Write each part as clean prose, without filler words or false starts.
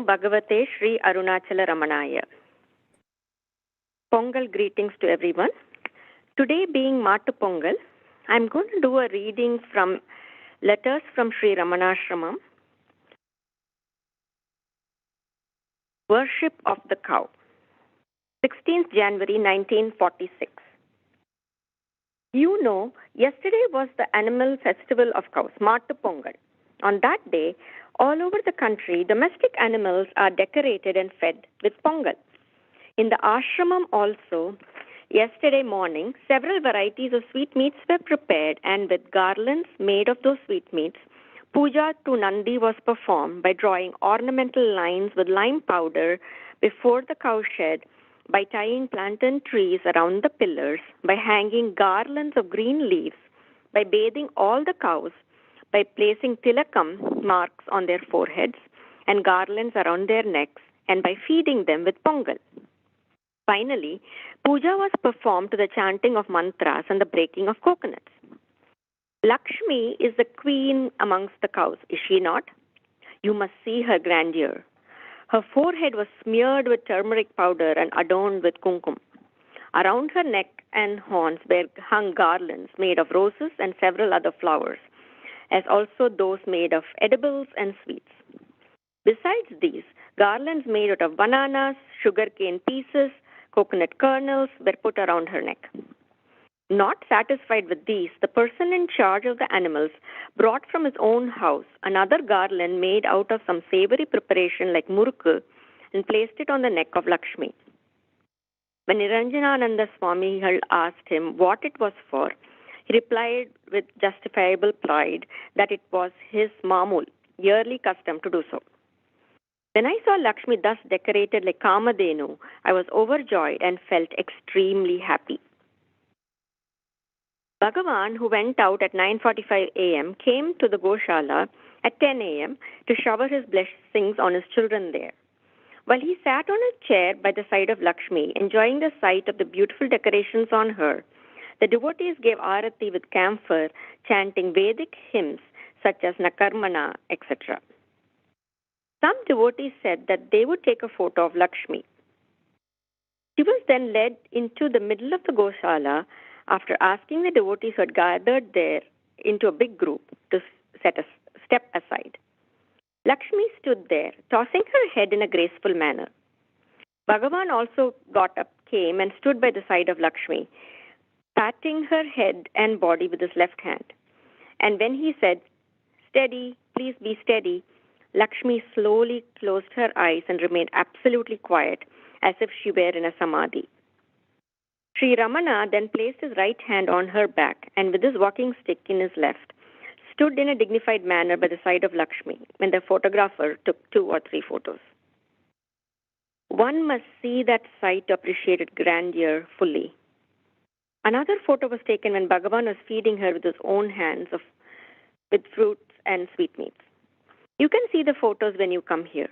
Bhagavate Sri Arunachala Ramanaya. Pongal greetings to everyone. Today being Mattu Pongal, I'm going to do a reading from Letters from Sri Ramanashramam, Worship of the Cow, 16th January 1946. You know, yesterday was the animal festival of cows, Mattu Pongal. On that day, all over the country, domestic animals are decorated and fed with pongal. In the ashramam also, yesterday morning, several varieties of sweetmeats were prepared, and with garlands made of those sweetmeats, puja to Nandi was performed by drawing ornamental lines with lime powder before the cowshed, by tying plantain trees around the pillars, by hanging garlands of green leaves, by bathing all the cows, by placing tilakam marks on their foreheads and garlands around their necks, and by feeding them with pongal. Finally, puja was performed to the chanting of mantras and the breaking of coconuts. Lakshmi is the queen amongst the cows, is she not? You must see her grandeur. Her forehead was smeared with turmeric powder and adorned with kumkum. Around her neck and horns were hung garlands made of roses and several other flowers, as also those made of edibles and sweets. Besides these, garlands made out of bananas, sugarcane pieces, coconut kernels were put around her neck. Not satisfied with these, the person in charge of the animals brought from his own house another garland made out of some savory preparation like murukku and placed it on the neck of Lakshmi. When Niranjanananda Swami asked him what it was for, he replied with justifiable pride that it was his mamul, yearly custom to do so. When I saw Lakshmi thus decorated like Kamadhenu, I was overjoyed and felt extremely happy. Bhagavan, who went out at 9:45 a.m., came to the Goshala at 10 a.m. to shower his blessings on his children there. While he sat on a chair by the side of Lakshmi, enjoying the sight of the beautiful decorations on her, the devotees gave arati with camphor, chanting Vedic hymns such as Nakarmana, etc. Some devotees said that they would take a photo of Lakshmi. She was then led into the middle of the Goshala after asking the devotees who had gathered there into a big group to step aside. Lakshmi stood there, tossing her head in a graceful manner. Bhagavan also got up, came and stood by the side of Lakshmi, patting her head and body with his left hand. And when he said, "Steady, please be steady," Lakshmi slowly closed her eyes and remained absolutely quiet, as if she were in a samadhi. Sri Ramana then placed his right hand on her back and with his walking stick in his left, stood in a dignified manner by the side of Lakshmi when the photographer took 2 or 3 photos. One must see that sight to appreciate its grandeur fully. Another photo was taken when Bhagavan was feeding her with his own hands with fruits and sweetmeats. You can see the photos when you come here.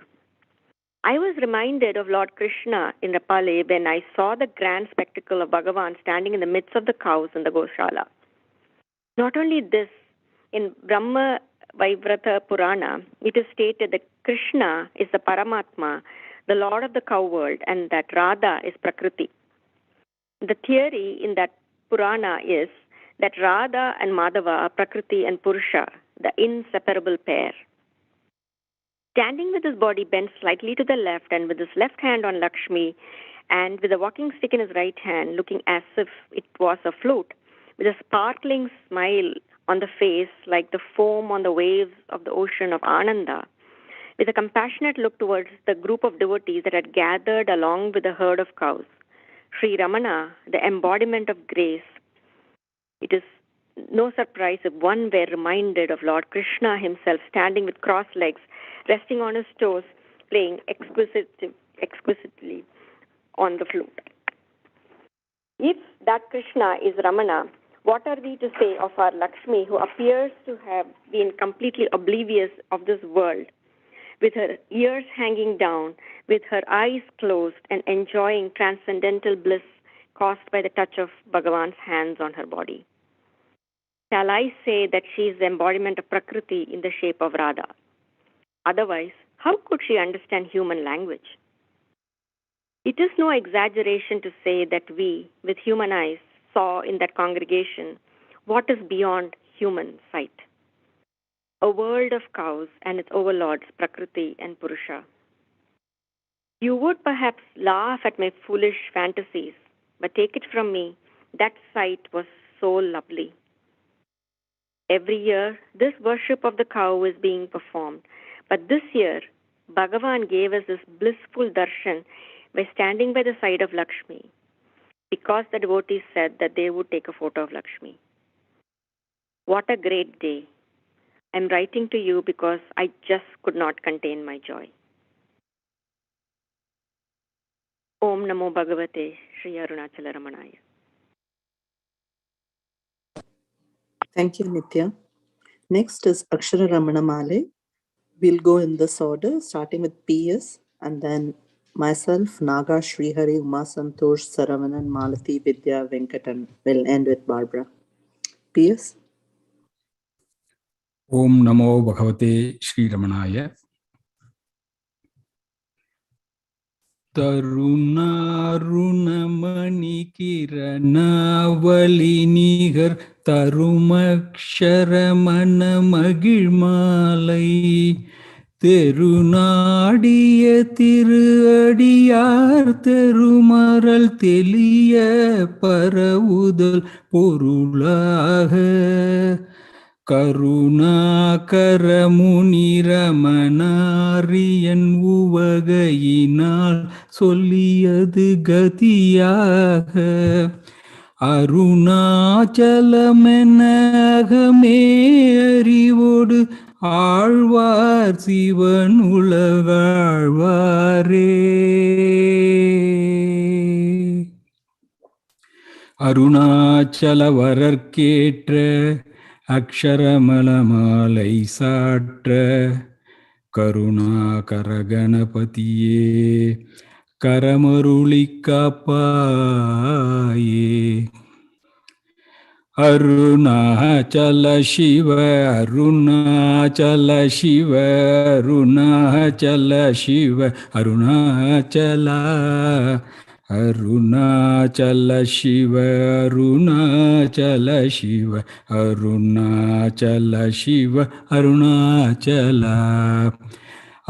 I was reminded of Lord Krishna in Rapale when I saw the grand spectacle of Bhagavan standing in the midst of the cows in the Goshala. Not only this, in Brahma Vaivrata Purana, it is stated that Krishna is the Paramatma, the Lord of the cow world, and that Radha is Prakriti. The theory in that Purana is that Radha and Madhava are Prakriti and Purusha, the inseparable pair. Standing with his body bent slightly to the left and with his left hand on Lakshmi and with a walking stick in his right hand, looking as if it was a flute, with a sparkling smile on the face like the foam on the waves of the ocean of Ananda, with a compassionate look towards the group of devotees that had gathered along with a herd of cows. Sri Ramana, the embodiment of grace. It is no surprise if one were reminded of Lord Krishna himself standing with crossed legs, resting on his toes, playing exquisitely on the flute. If that Krishna is Ramana, what are we to say of our Lakshmi, who appears to have been completely oblivious of this world, with her ears hanging down, with her eyes closed, and enjoying transcendental bliss caused by the touch of Bhagavan's hands on her body? Shall I say that she is the embodiment of Prakriti in the shape of Radha? Otherwise, How could she understand human language? It is no exaggeration to say that we, with human eyes, saw in that congregation what is beyond human sight. A world of cows and its overlords, Prakriti and Purusha. You would perhaps laugh at my foolish fantasies, but take it from me, that sight was so lovely. Every year, this worship of the cow is being performed, but this year, Bhagavan gave us this blissful darshan by standing by the side of Lakshmi, because the devotees said that they would take a photo of Lakshmi. What a great day. I'm writing to you because I just could not contain my joy. Om Namo Bhagavate Sri Arunachala Ramanaya. Thank you, Nitya. Next is Akshara Ramana Male. We'll go in this order, starting with PS, and then myself, Naga, Srihari, Uma Santosh, Saravanan, Malati, Vidya, Venkatan. We'll end with Barbara. PS. Om Namo Bhagavate Sri Ramanaya. Tarunarunamani kiranavali nigar tarumakshara magilmalai தெருநாடிய திரு அடியார் தெருமரல் தெளிய பரவுதல் பொருளாக கருணாகரமுனிரமனாரியன் உவகையினால் சொல்லியது கதியாக அருணாச்சலமெனகமே அறிவோடு ஆழ்வார் சிவன் உலகாழ்வாரே அருணாச்சலவரற்கேற்ற அக்ஷரமலமாலை சாற்ற கருணாகரகணபதியே கரமருளி காப்பாயே அருணாச்சல சிவ அருணாச்சல சிவ அருணாச்சல சிவ அருணாச்சல அருணாச்சல சிவ அருணாச்சல சிவ அருணாச்சல சிவ அருணாச்சல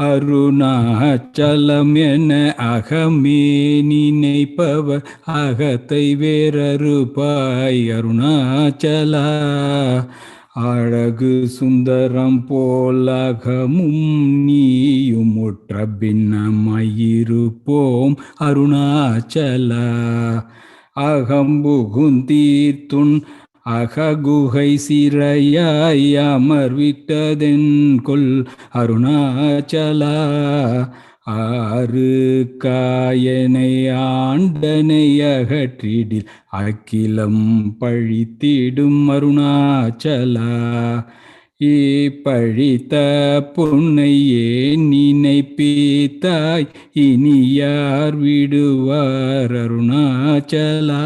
அருணாச்சலம் என அகமே நினைப்பவர் அகத்தை வேறறுப்பாய் அருணாச்சலா அழகு சுந்தரம் போலகமும் நீயும் ஒற்ற பின்னமாயிருப்போம் அருணாச்சலா அகம்புகுந்தீர்த்துன் அககுகை சிறையாய் அமர்விட்டதென் கொல் அருணாச்சலா ஆறு காயனை ஆண்டனை அகற்றிடில் அகிலம் பழித்திடும் அருணாச்சலா பழித்த பொன்னை ஏன் நினைப்பித்தாய் இனி யார் விடுவார் அருணாச்சலா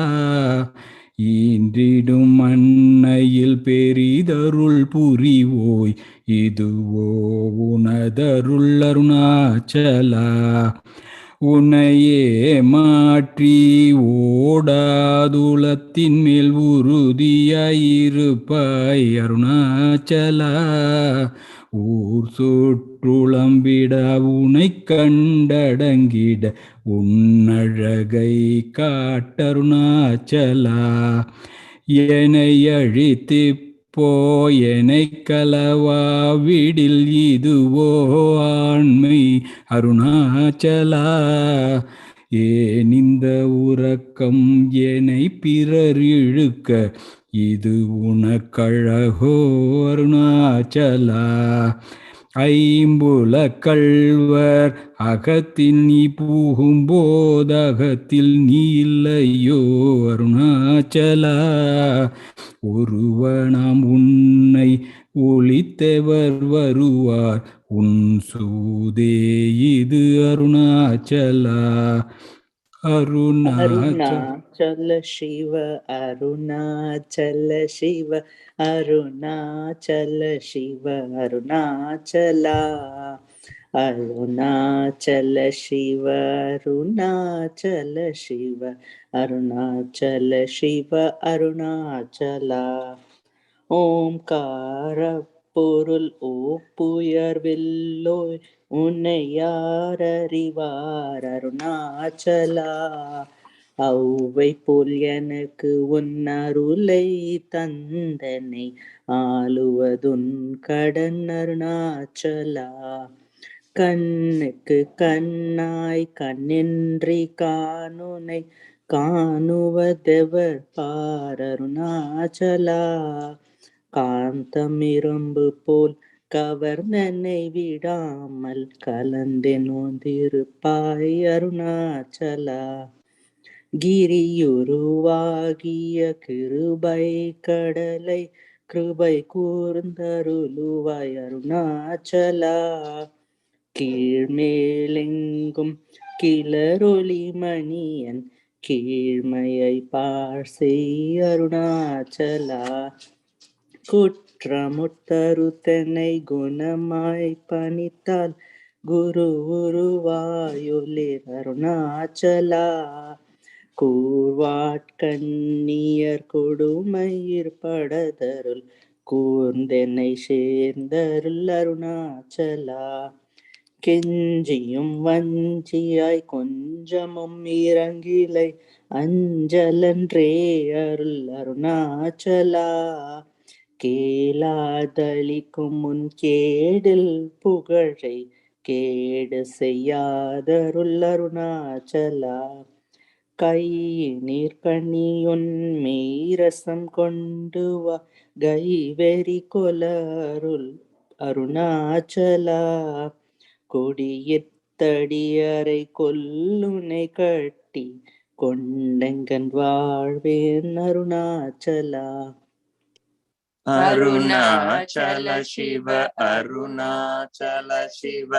ஈன்றிடும் அன்னையில் பெரிதருள் புரிவோய் இதுவோ உனதருள் அருணாச்சலா உன்னையே மாற்றி ஓடாதுலத்தின் மேல் உறுதியாயிருப்பாய் அருணாச்சலா ஊர் சுற்றுளம்பிட உனை கண்டடங்கிட உன்னழகை காட்டருணாச்சலா என்னை அழித்து போயனை கலவாவிடில் இதுவோ ஆண்மை அருணாச்சலா ஏன் இந்த உறக்கம் என்னை பிறர் இழுக்க இது உனக்கழகோ அருணாச்சலா ஐம்புல கள்வர் அகத்தில் நீ பூகும்போதகத்தில் நீ இல்லையோ அருணாச்சலா ஒருவனாம் உன்னை ஒளித்தவர் வருவார் உன் சூதே இது அருணாச்சலா அருணாச்சல சிவ அருணாச்சல சிவ அருணாச்சல சிவ அருணாச்சலா அருணாச்சல சிவ அருணாச்சல சிவ அருணாச்சல சிவ அருணாச்சலா. ஓம்கார பொருள் ஓப்புயர்வில்லோய் உன்னை யார் அறிவார் அருணாச்சலா. ஔவை போல் எனக்கு உன் அருளை தந்தனை ஆளுவதுன் கடன் அருணாச்சலா. கண்ணுக்கு கண்ணாய் கண்ணின்றி காணுனை காணுவதெவர் பார் அருணாச்சலா. காந்தம் இரும்பு போல் கவர்ந்தனை விடாமல் கலந்தெனோந்திருப்பாய் அருணாச்சலா. கிரியுருவாகிய கிருபை கடலை கிருபை கூர்ந்தருளுவாய் அருணாச்சலா. கீழ்மேலெங்கும் கிளரொளி மணியன் கீழ்மையை பார் அருணாச்சலா. குற்றமுட்டறுத்தனை குணமாய் பணித்தால் குரு உருவாயொளிர் அருணாச்சலா. கூர்வாட்கண்ணியர் கொடுமயிர் படதருள் கூர்ந்தெனை சேர்ந்தருள் அருணாச்சலா. கெஞ்சியும் வஞ்சியாய் கொஞ்சமும் இறங்கிலை அஞ்சலன்றே அருள் அருணாச்சலா. கேளாதளிக்கும் முன் கேடில் புகழை கேடு செய்யாதருள் அருணாச்சலா. கையினீர் கனியொன் மெய்ரசம் கொண்டு வா கைவெறி கொலருள் அருணாச்சலா. கொடியித்தடியரை கொல்லுனை கட்டி கொண்டெங்கன் வாழ்வேன் அருணாச்சலா. அருணாச்சல சிவ அருணாச்சல சிவ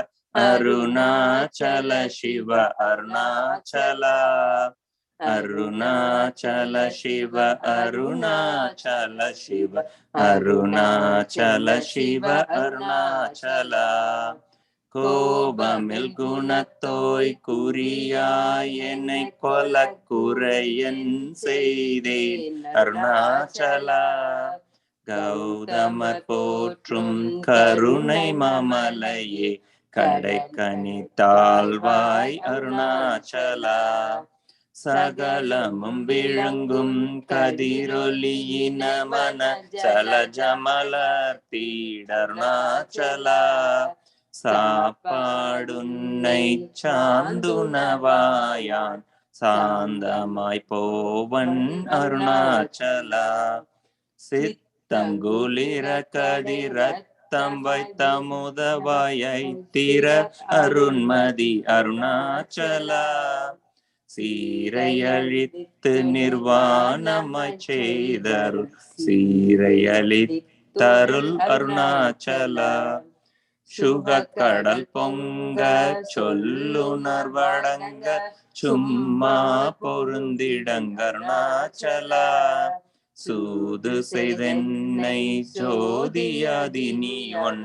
அருணாச்சல சிவ அருணாச்சலா. அருணாச்சல சிவ அருணாச்சல சிவ அருணாச்சல சிவ அருணாச்சலா. கோபமில் குணத்தோய் குறியாய் என்னை கொல குறையன் செய்தேன் அருணாச்சலா. கௌதமர் போற்றும் கருணை மாமலையே கடைக்கனி தாழ்வாய் அருணாச்சலா. சகலமும் விளங்கும் கதிரொலியின மன சலஜமலர் தீடருணாச்சலா. சாப்பாடுன்னை சாந்துணவாயான் சாந்தமாய் போவன் அருணாச்சலா. சித்தங்குளிர கதிரத்தம் வைத்தமுதவாயை திற அருண்மதி அருணாச்சலா. சீரையழித்து நிர்வாணமாய் செய்தருள் சீரையழித்தருள் அருணாச்சலா. சுகக்கடல் பொங்க சொல்லுணர்வடங்க சும்மா பொருந்திடங்கருணாச்சலா. சூது செய்தென்னை ஜோதியாதி நீ ஒன்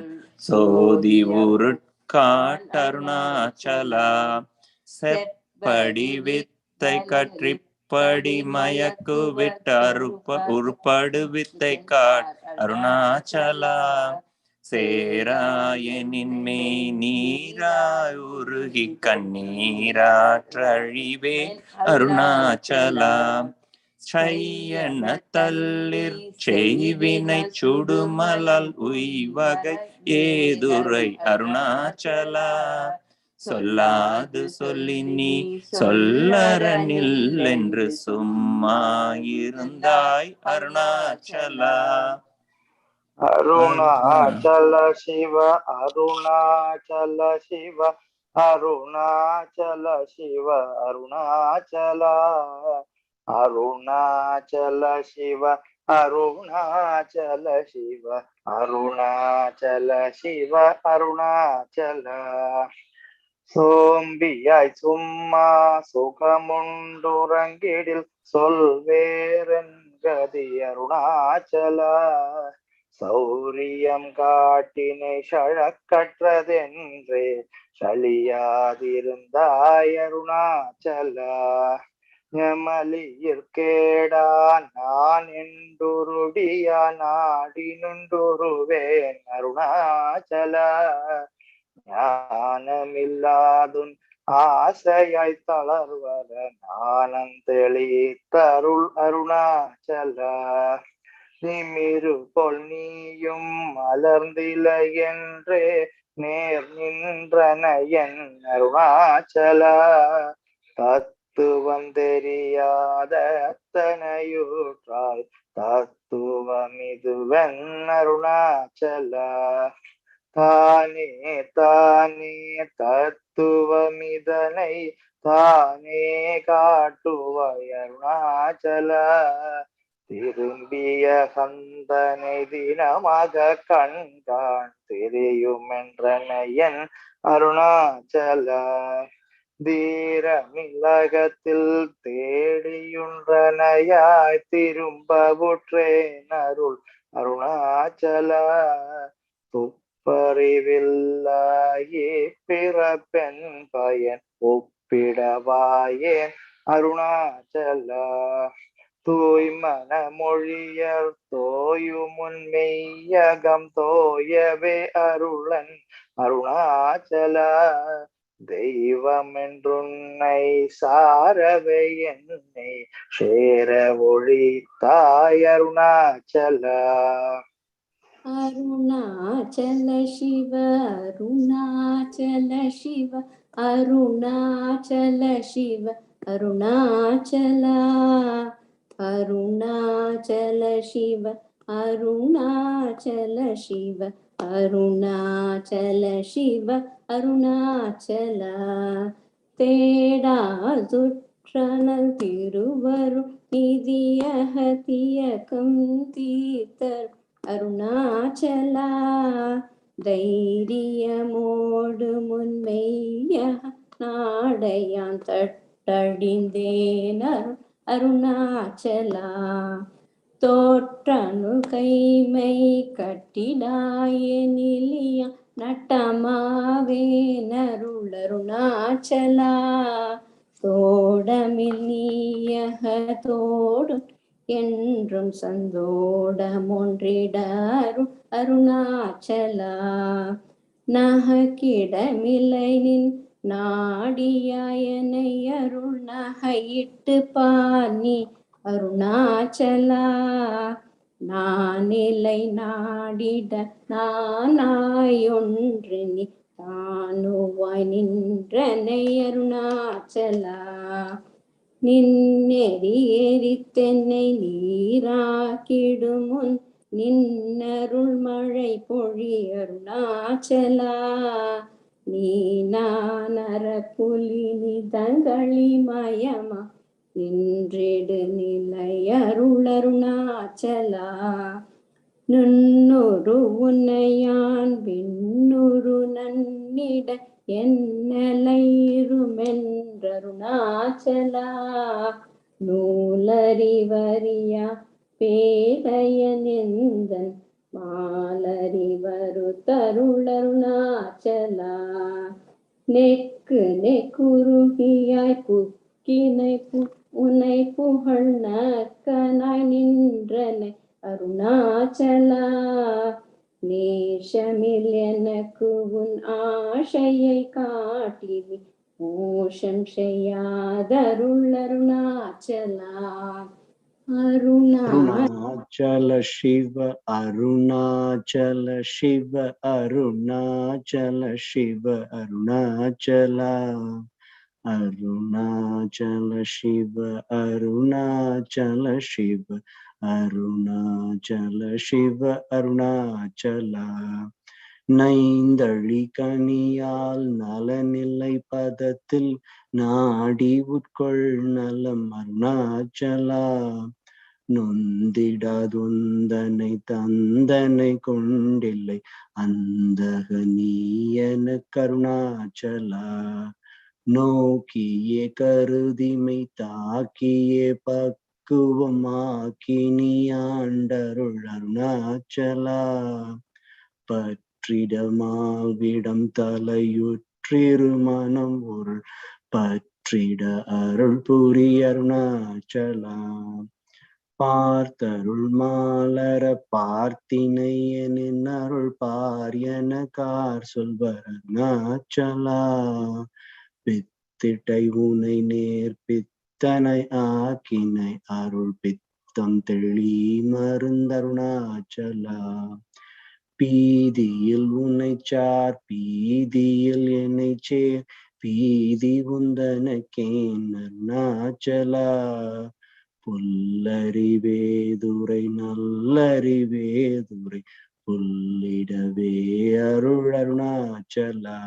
சோதி உருட்காட்டருணாச்சலா. செப்படி வித்தை கற்றிப்படி மயக்கு விட்டு உருப்படு வித்தை காட் அருணாச்சலா. சேராயனின் மெய் நீராய் உருகி கண்ணீராற்றழிவேன் அருணாச்சலா. சையன தள்ளிர் செய்வினை சுடுமலல் உய்வகை ஏதுரை அருணாச்சலா. சொல்லாது சொல்லி நீ சொல்லரனில் என்று சும்மா இருந்தாய் அருணாச்சலா. அருணாச்சல சிவ அருணாச்சல சிவ அருணாச்சல சிவ அருணாச்சலா. அருணாச்சல சிவ அருணாச்சல சிவ அருணாச்சல சிவ அருணாச்சலா. சோம்பியாய் சும்மா சுகமுண்டுறங்கிடில் சொல்வேரன் கதி அருணாச்சலா. சௌரியம் காட்டினை சழக்கற்றதென்றே சலியாதிருந்தாய் அருணாச்சலா. ஞமலியிற்கேடா நான் என்றுருடியா நாடி நின்றுருவேன் அருணாச்சலா. ஞானமில்லாதுன் ஆசையாய் தளர்வர ஞானம் தெளித்தருள் அருணாச்சலா. நிமிரு போல் நீயும் மலர்ந்திலை என்றே நேர் நின்றன என் அருணாச்சலா. தத்துவம் தெரியாத அத்தனையூற்றாய் தத்துவமிதுவென் அருணாச்சலா. தானே தானே தத்துவமிதனை தானே காட்டுவாய் அருணாச்சலா. திரும்பிய கந்தனை தினமாக கண்கான் தெரியுமென்றனையன் அருணாச்சலா. தீரமில்லகத்தில் தேடியுன்றனையாய் திரும்பவுற்றேன் அருள் அருணாச்சலா. துப்பறிவில்லாயே பிறப்பெண் பயன் ஒப்பிடவாயேன் அருணாச்சலா. தூய்மன மொழியர் தோயுமுன் மெய்யகம் தோயவே அருளன் அருணாச்சலா. தெய்வமென்றுன்னை சாரவே என்னை சேர ஒழித்தாய் அருணாச்சலா. அருணாச்சல சிவ அருணாச்சல சிவ அருணாச்சல சிவ அருணாச்சலா. அருணாச்சல சிவ அருணாச்சல சிவ அருணாச்சல சிவ அருணாச்சலா. தேடா சுற்றனல் திருவரும் நிதியகதியகம் தீர்த்தர் அருணாச்சலா. தைரியமோடு முன்மெய்ய நாடையான் தட்டழிந்தேனர் அருணாச்சலா. தோற்றனு கைமை கட்டிடாய நிலியா நட்டமாவேனருள் அருணாச்சலா. தோடமில் நீயக தோடு என்றும் சந்தோடமொன்றிடரும் அருணாச்சலா. நகக்கிடமில்லை நின் நாடியாயனை அருள் நகையிட்டு பாணி அருணாச்சலா. நானிலை நாடிட நானாயொன்று நீ தானுவாய் நின்றனை அருணாச்சலா. நின்னெறி எரித்தென்னை நீராக்கிடுமுன் நின்னருள் மழை பொழி அருணாச்சலா. நீ நானர புலி நிதங்களி மயமா நின்றிடு நிலை அருள் அருணாச்சலா. நுண்ணுரு உன்னையான் விண்ணுரு நன்னிட என்னலையிருமென்றருணாச்சலா. நூலறிவறியா பேதையனெந்தன் மாலறிவரு தருளருணாச்சலா. நெக்கு நெக்குருகியாய் புக்கினை உனை புகழ் நக்கனாய் நின்றனை அருணாச்சலா. நேஷமில் எனக்கு உன் ஆசையை காட்டிவி மோஷம் செய்யாதருள் அருணாச்சலா. அருணாச்சல சிவ அருணாச்சல சிவ அருணாச்சல சிவ அருணாச்சலா. அருணாச்சல சிவ அருணாச்சல சிவ அருணாச்சல சிவ அருணாச்சலா. நைந்தழி கனியால் நலநிலை பதத்தில் நாடி உட்கொள் நலம் அருணாச்சலா. நொந்திடாதுந்தனை தந்தனை கொண்டில்லை அந்தக நீயன கருணாச்சலா. நோக்கியே கருதிமை தாக்கியே பக்குவமாக்கினியாண்டருள் அருணாச்சலா. பற்றிடமாவிடம் தலையுற்றிரு மனம் ஒரு பற்றிட அருள் புரி அருணாச்சலா. பார்த்தருள் மாலர பார்த்தினை எனின் அருள் பாரியன கார் சொல்வர் அருணாச்சலா. பித்திட்டை உனை நேர்பித்தனை ஆக்கினை அருள் பித்தம் தெளி மருந்தருணாச்சலா. பீதியில் உன்னை சார் பீதியில் என்னை சேர் பீதி உந்தனக்கேன் அருணாச்சலா. புல்லறிவேதுரை நல்லறிவேதுரை புல்லிடவே அருள் அருணாச்சலா.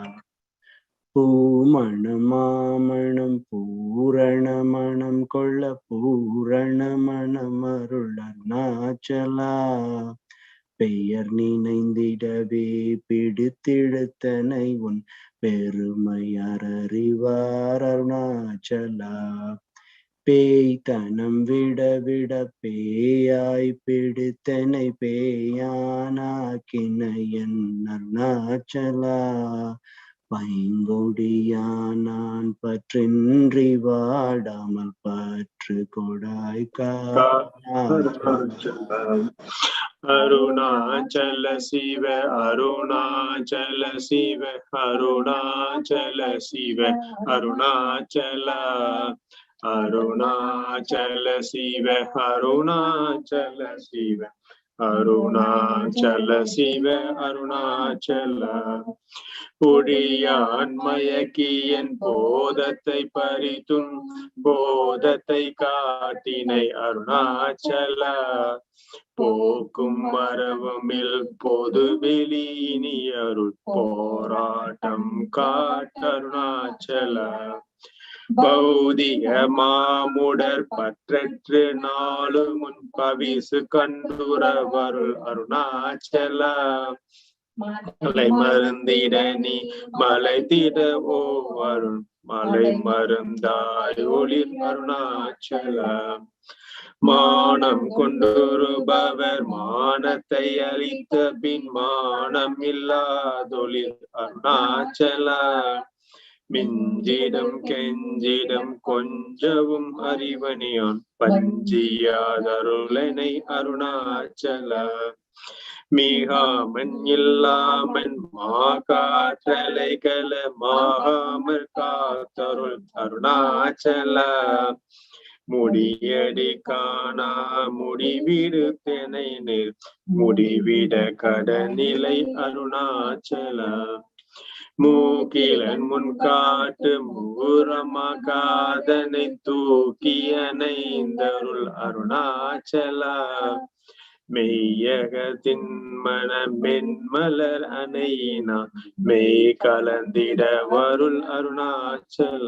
பூமணம் மாமணம் பூரண மணம் கொள்ள பூரண மணம் அருள் அருணாச்சலா. பெயர் நினைந்திடவே பிடித்திழுத்தனை உன் பெருமை அறறிவார் அருணாச்சலா. பேய்த்தனம் விட விட பேயாய் பிடித்தனை பேயானாக்கினை என் அருணாச்சலா. பைங்கொடியானான் பற்றின்றி வாடாமல் பற்று கொடாய் அருணாச்சல சிவ அருணாச்சல சிவ அருணாச்சல சிவ அருணாச்சல அருணாச்சல சிவ அருணாச்சல சிவ அருணாச்சல சிவ அருணாச்சல. பொடியான் மயக்கியன் போதத்தை பறித்தும் போதத்தை காட்டினை அருணாச்சல. போக்கும் மரபுமில் பொது வெளியினி அருள் போராட்டம் காட்டருணாச்சல. பௌதிக மாமுடர் பற்றற்று நாலு முன் பவிசு கண்டுரவருள் அருணாச்சல. மலை மருந்திட நீ மலை திட ஓ அருள் மலை மருந்தாய் ஒளிர் அருணாச்சல. மானம் கொண்டுருபவர் மானத்தை அளித்த பின் மானம் இல்லாதொளிர் அருணாச்சல. மிஞ்சிடம் கெஞ்சிடம் கொஞ்சவும் அறிவனியான் பஞ்சியாதருளனை அருணாச்சல. மீகாமன் இல்லாமன் மாகாற்றலை கல மாகாமற் காத்தருள் அருணாச்சல. முடியடி காணா முடிவிடு தெனை நில் முடிவிட கடநிலை அருணாச்சல. மூக்கிலன் முன் காட்டு மூரமா காதனை தூக்கியனைந்தருள் அருணாச்சல. மெய்யகத்தின் மன மென்மலர் அணையினா மெய் கலந்திட வருள் அருணாச்சல.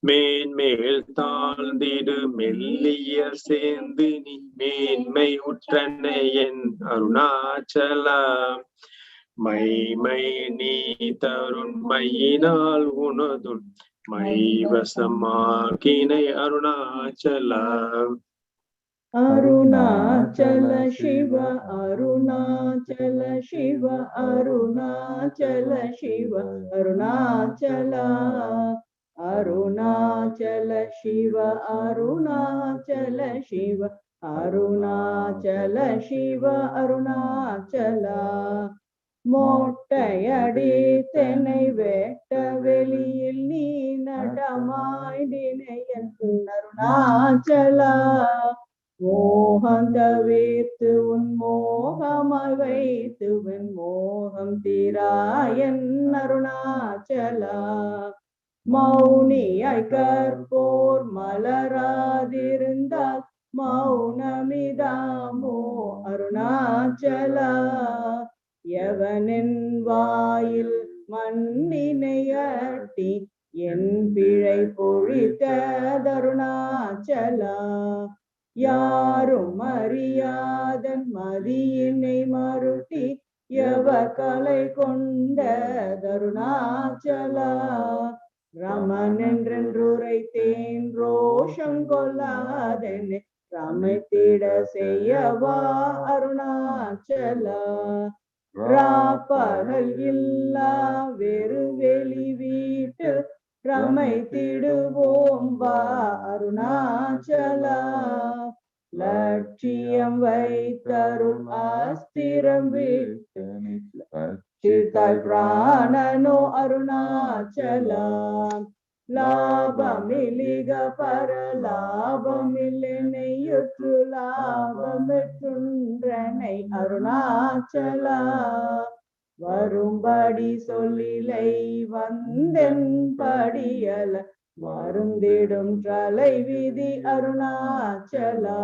மேன்மேல் தாழ்ந்திடு மெல்லிய சேர்ந்து நீ மேன்மை உற்றனை என் அருணாச்சல. மைமை நீ தருண் மையினால் உனதுன் மைவசமாக்கினை அருணாச்சல. அருணாச்சல சிவ அருணாச்சல சிவ அருணாச்சல சிவ அருணாச்சல. அருணாச்சல சிவ அருணாச்சல சிவ அருணாச்சல சிவ அருணாச்சல. மோட்டையடி தென்னை வேட்ட வெளியில் நீ நடமாய்டினையன் அருணாச்சல. மோகம் தவிர்த்து உன் மோகமாய் வைத்து உன் மோகம் தீராயன் அருணாச்சல. மௌனியாய் கற்போர் மலராதிருந்தால் மௌனமிதாமோ அருணாச்சல. எவனின் வாயில் மண்ணினையட்டி என் பிழை பொழித்தருணாச்சல. யாரும் அறியாதன் மதியினை மருட்டி எவர் கலை கொண்ட தருணாச்சல. ரம ராமன் என்றென்றுரைத்தேன் ரோஷம் கொள்ளாதென்னை ரமைத்திட செய்யவா அருணாச்சலா ராப்பகல் இல்லா வெறு வெளி வீட்டில் ரமைத்திடுவோம் வா அருணாச்சலா லட்சியம் வைத்தருள் ஆஸ்திரம் விட்டு சித்தாய் பிராணனோ அருணாச்சலா லாபமிலிக பரலாபமில்லையுற்று லாபமெற்றுன்றனை அருணாச்சலா வரும்படி சொல்லிலை வந்தென் படியல வருந்திடும் தலை விதி அருணாச்சலா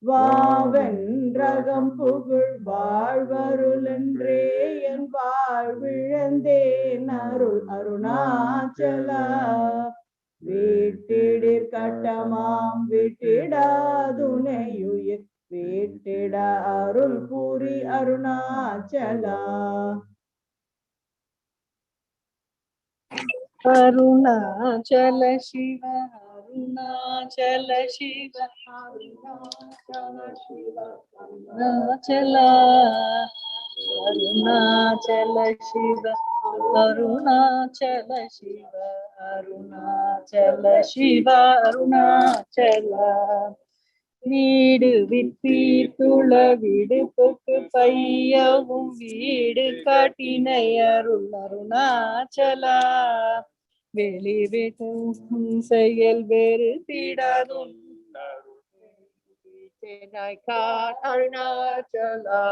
வாவென்றகம் புகழ் வாழ்வருள் என்றே என் வாழ்விழந்தேன் அருள் அருணாச்சலா வீட்டிடிற் கட்டமாம் விட்டிடாதுனையுயிர் வீட்டிட அருள் புரி அருணாச்சலா அருணாச்சல சிவ அருணாச்சல சிவ அருணாச்சல சிவ அருணாச்சல அருணாச்சல சிவ அருணாச்சல சிவ அருணாச்சல சிவ அருணாச்சல வீடு விற்பீர்த்துள விடுப்புக்கு பையவும் வீடு காட்டினை அருள் அருணாச்சலா வெளி வீட்டும் செயல் வேறு தீடாதும் அருணாச்சலா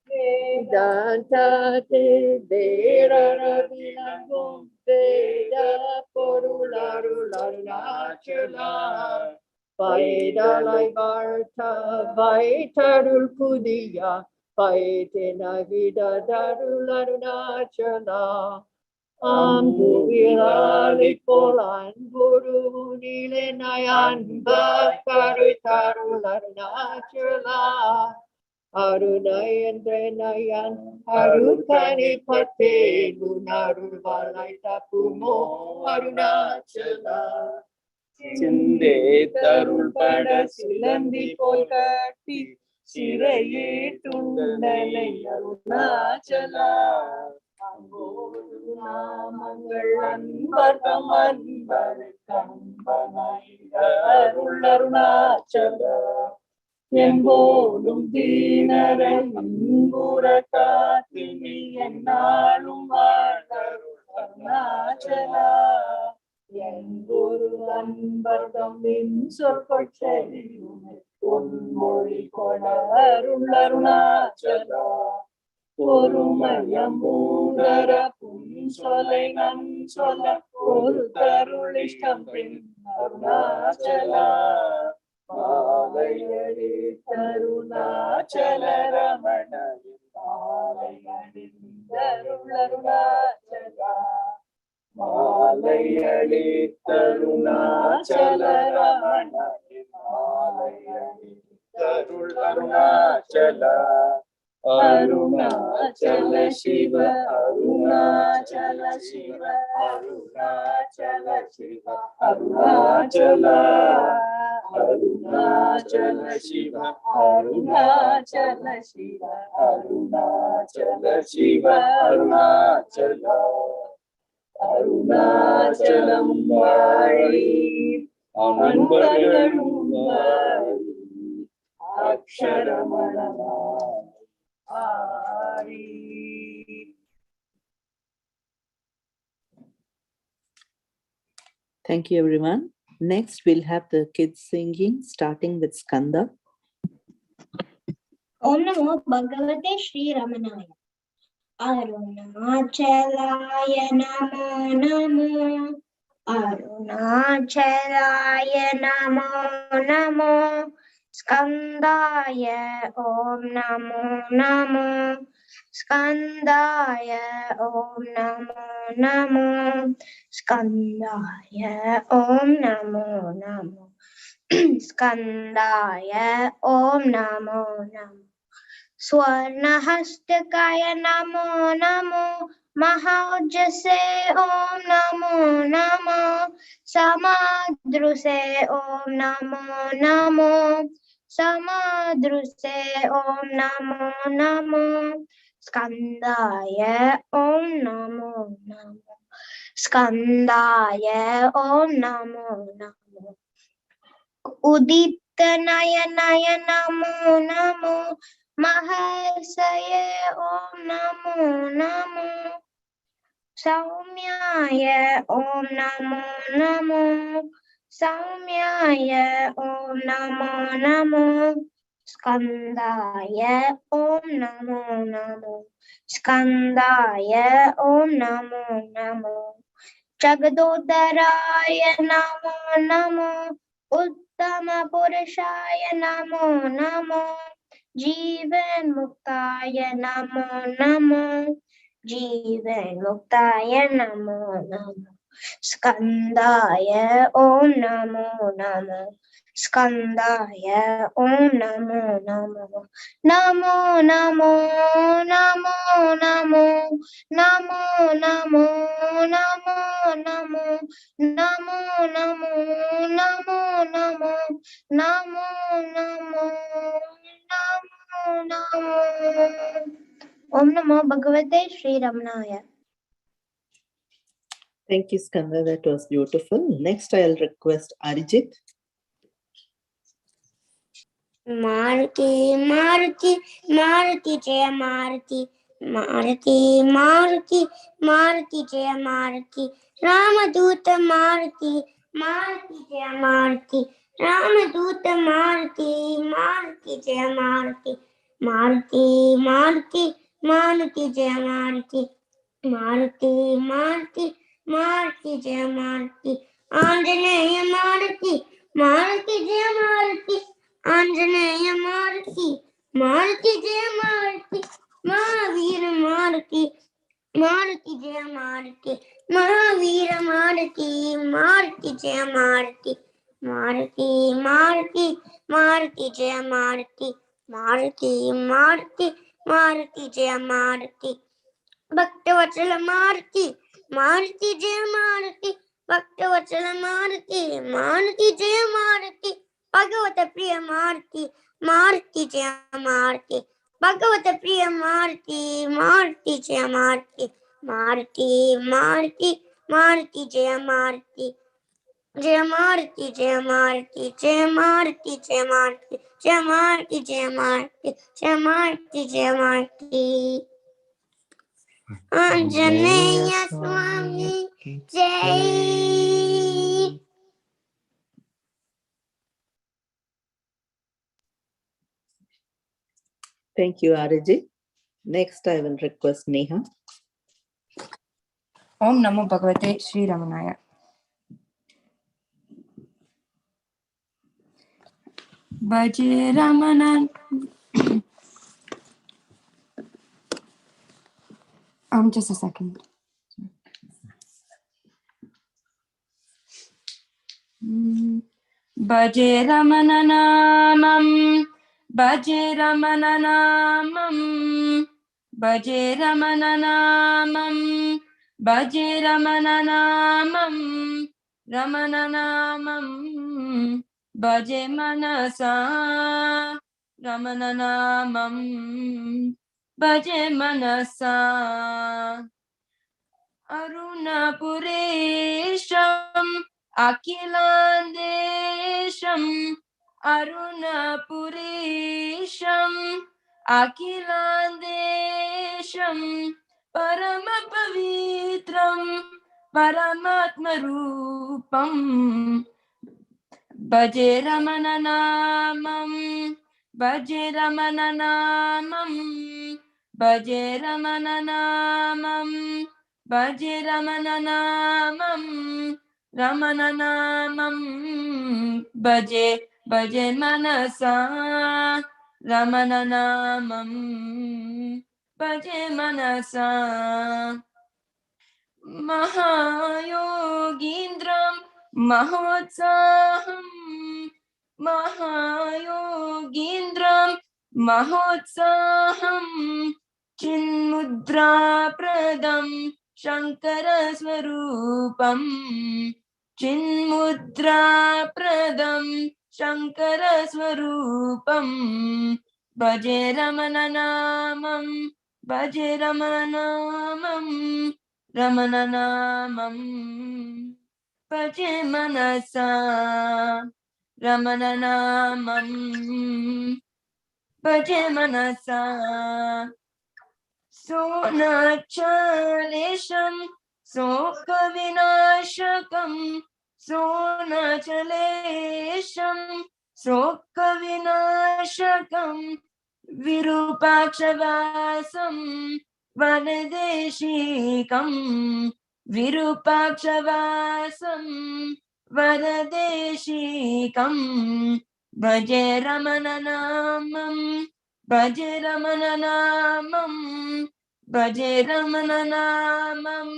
வேதாந்தே தேரவினங்கும் வேத பொருளருள் அருணாச்சலா பைதலை வாழ்த்த வைத்தருள் புதியா பைத்தின விடதருள் அருணாச்சலா அம்புவிராலை போல் அன்புரு நிலைநாய் அன்ப கருத்தருள் அருணாச்சலா அருணை என்ற நயன் அருகனி பத்தே குணருள் வாழை தப்புமோ அருணாச்சலா சிந்தே தருள் பட சிலந்தி போல் காட்டி சிறையீட்டுண்டனை அருணாச்சலா நாமங்கள் அன்பர்தம் அன்பர் கம்பனாய் அருள் அருணாச்சலா என்போலும் தீனரை அன்புற காத்தினி என்னாலும் வாழ்ந்தருள் அருணாச்சலா என் குரு அன்பர்தம் சொற்கொச்சரி பொன்மொழி கொட அருள் அருணாச்சலா பொறுமையம் மூடர புன் சொலை நன் சொல்ல ஒரு தருள் இஷ்டம் பின் அருணாச்சலா மாலையடி கருணாச்சல ரமண மாலையடி அருள் அருணாச்சலா மாலையடி கருணாச்சல ரமண மாலையடி அருள் அருணாச்சலா அருணாச்சல சிவ அருணாச்சல சிவ அருணாச்சல சிவ அருணாச்சலா அருணாச்சல சிவ அருணாச்சல சிவ அருணாச்சல சிவ அருணாச்சலா அருணாச்சலம் வாழி அன்பர்களும் வாழி அக்ஷரமணமா Thank you, everyone. Next, we'll have the kids singing, starting with Skanda. Om Namo Bhagavate Shri Ramanaya. Arunachalaya Namo Namo. Arunachalaya Namo Namo. Skandaya Om Namo Namo. Skandaya Om Namo Namo. Skandaya Om Namo Namo. Skandaya Om Namo Namo. स्वर्णहस्तकाय Namo Namo महाउज्जसे ओम नमो नमो समादृशे ओम नमो नमो समादृशे ओम नमो नमो स्कंदाय ओम नमो नमो स्कंदाय ओम नमो नमो उदित नयनाय नमो नमो महर्षये ओम नमो नमो सौम्याय ओम नमो नमो सौम्याय ओम नमो नमो स्कंदाय ओम नमो नमो स्कंदाय ओम नमो नमो जगदोदराय नमो नमो उत्तम पुरुषाय नमो नमो जीवन मुक्ताय नमो नमो जीवन मुक्ताय नमो नमो स्कंदाय ओम नमो नमो स्कंदाय ओम नमो नमो नमो नमो नमो नमो नमो नमो नमो नमो नमो नमो नमो नमो नमो नमो नमो ओम नमो भगवते Shri रमणाय. Thank you, Skanda. That was beautiful. Next, I'll request Arijit. Maruti, Maruti, Maruti Jaya Maruti, Maruti, Maruti, Maruti Jaya Maruti, Ramaduta Maruti, Maruti Jaya Maruti, Ramaduta Maruti, Maruti Jaya Maruti, Maruti, Maruti, Maruti Jaya Maruti, Maruti, Maruti, Maruti Jaya Maruti, Anjaneya Maruti, Maruti Jaya Maruti, Anjaneya Maruti, Maruti Jaya Maruti, Mahavira Maruti, Maruti Jaya Maruti, Mahavira Maruti, Maruti Jaya Maruti, Maruti, Maruti, Maruti Jaya Maruti, Maruti, Maruti, Maruti Jaya Maruti, Bhaktavatsala Maruti, Maruti Jaya Maruti, Bhaktavatsala Maruti, Maruti Jaya Maruti, Bhagavata Priya Maruti, Maruti Jaya Maruti, Bhagavata Priya Maruti, Maruti Jaya Maruti, Maruti, Maruti, Maruti Jaya Maruti, Jaya Maruti, Jaya Maruti, Jaya Maruti, Jaya Maruti, Jaya Maruti, Jaya Maruti, Jaya Maruti, Jaya Maruti. Anjaneya Swami Jai. Thank you, Arijit. Next, I will request Neha. Om Namo Bhagavate Sri Ramanaya. Bhaje Ramana. Just a second. Bhaje Ramana Namam, Bhaje Ramana Namam, Bhaje Ramana Namam, Bhaje Ramana Namam, Ramana Namam, Bhaje Manasa, Ramana Namam, Bhaje Manasa. Arunapuresham Akilandesham Arunapuresham Akilandesham Paramapavitram Paramatmarupam Bhaje Ramana Namam Bhaje Ramana Namam Bhaje Ramana Namam Bhaje Ramana Namam Ramana Namam Bhaje Bhaje Manasa Ramana Namam Bhaje Manasa Mahayogindram Mahotsaham Mahayogindram महोत्साहं चिन्मुद्राप्रदं शङ्करस्वरूपम् चिन्मुद्राप्रदं शङ्करस्वरूपम् भजे रमणनामं भजे रमणनामं रमणनामं भजे मनसा रमणनामं भजे मनसा सोनाचलेशं शोकविनाशकं सोनाचलेशं शोकविनाशकं विरूपाक्षवासं वरदेशिकं विरूपाक्षवासं वरदेशिकं भजे रमणनामं भजे रमणनामं भजे रमणनामं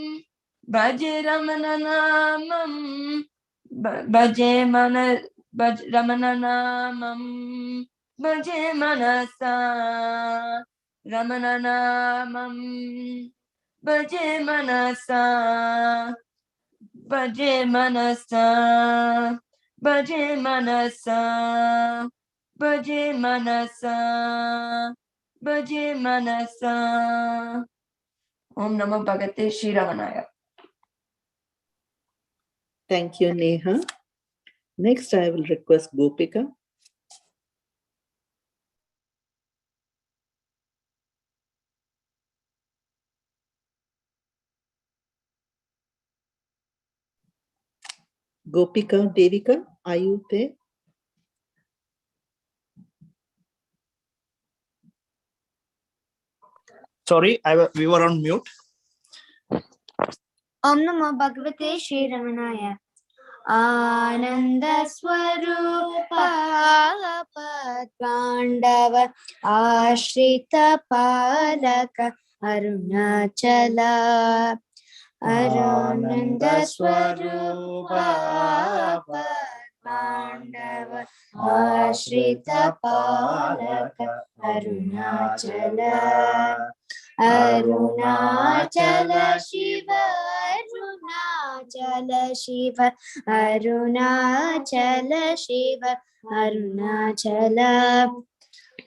भजे रमणनामं भजे रमणनामं भजे मनसा रमणनामं भजे मनसा भजे मनसा भजे मनसा भजे मनसा भजे मनसा ओम नमो भगवते Shri रमणाय. Thank you, Neha. Next, I will request Gopika. Gopika, Devika, are you there? Sorry, we were on mute. Om Namo Bhagavate Shri Ramanaya. Ananda Swarupa Pandava Ashrita Palaka Arunachala Ananda Swarupa Pandava Ashrita Palaka Arunachala Arunachala Shiva Arunachala Shiva Arunachala Shiva Arunachala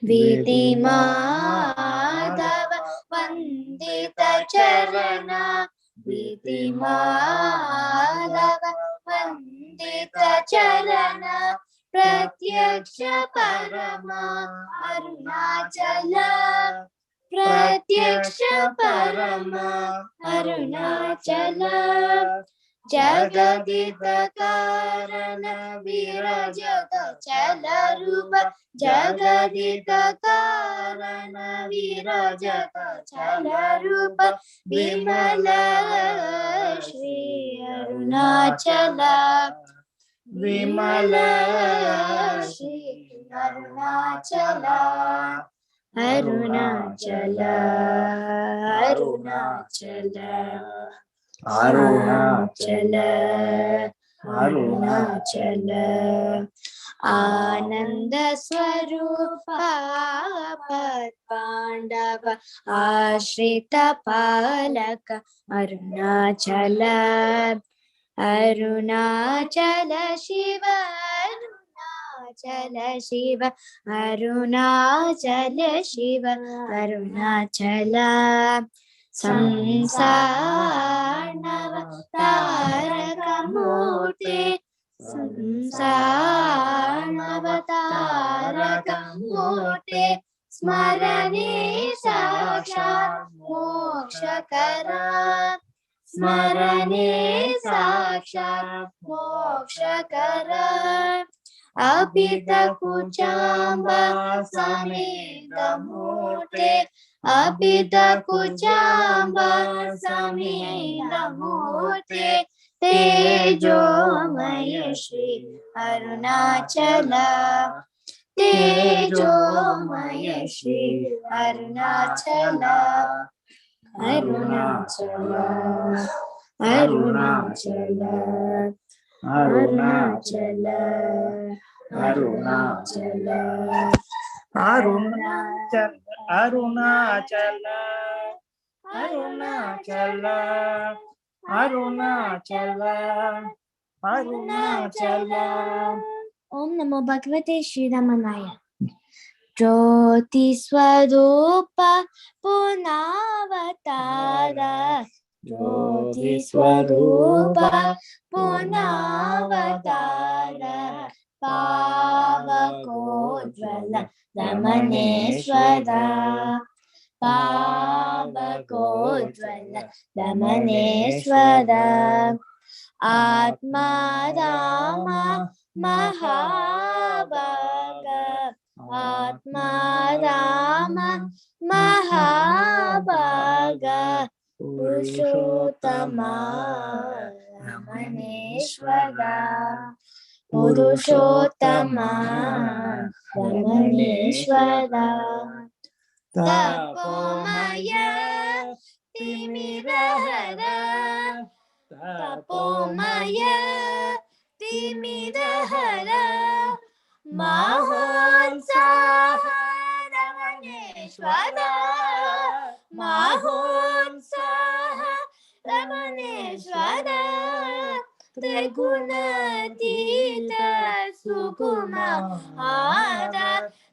Viti Madhava Vandita Charana Viti Madhava Vandita Charana Pratyaksha Parama Arunachala Pratyaksha Parama Arunachala Jagadita Karana Virajata Chala Rupa Jagadita Karana Virajata Chala Rupa Vimala Shri Arunachala Vimala Shri Arunachala Arunachala Arunachala Arunachala Arunachala Ananda Swarupa Pandava Ashrita Palaka Arunachala Arunachala Shiva Arunachala Shiva Arunachala Shiva Arunachala Samsarnava Tarakamurti Samsarnava Tarakamurti Smarane Sakshat Mokshakara Smarane Sakshat Mokshakara Abhita Kuchamba Samita Murti Abhita Kuchamba Samita Murti Tejo Maya Shri Arunachala Tejo Maya Shri Arunachala Arunachala Arunachala Arunachala Arunachala Arunachal Arunachal Arunachal Arunachal. Om Namo Bhagavate Sri Ramanaya. Jyoti Swarupa Punavatara. Jyoti Swarupa Punavatara. Pavakojvala Ramaneshwara. Pavakojvala Ramaneshwara. Atma Rama Mahabhaga. Atma Rama Mahabhaga. Purushottama Ramaneshwara. Purushottama Ramaneshwara. Tapomaya Timirahara. Tapomaya Timirahara. Mahotsaha Ramaneshwara. Mahotsaha Ramaneshwara. Trigunatita Sukumara.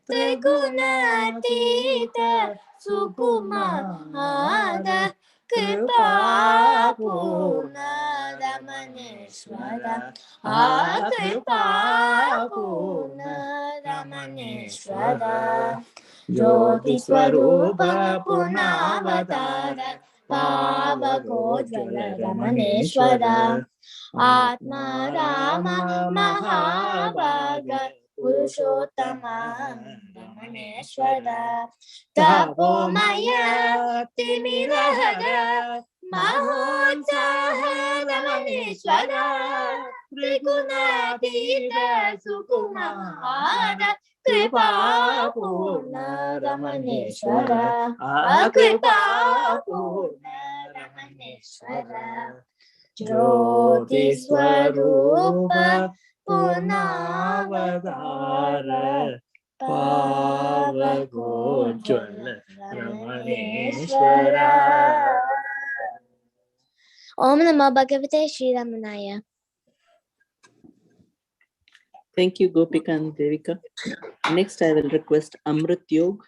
Trigunatita Sukumara. Kripapurna Ramaneshwara. Kripapurna Ramaneshwara. Jyoti Swarupa Punavatara. Pavakojvala Ramaneshwara. Atma Rama Mahabhaga. Purushottama Ramaneshwara. Tapomaya Timirahara. Mahotsaha Ramaneshwara. Trigunatita Sukumara. Kripapurna Ramaneshwara. Kripapurna Ramaneshwara. Jyoti Swarupa Punavatara. Pavakojvala Ramaneshwara. Om Namo Bhagavate Sri Ramanaya. Thank you, Gopika and Devika. Next, I will request Amrit Yog.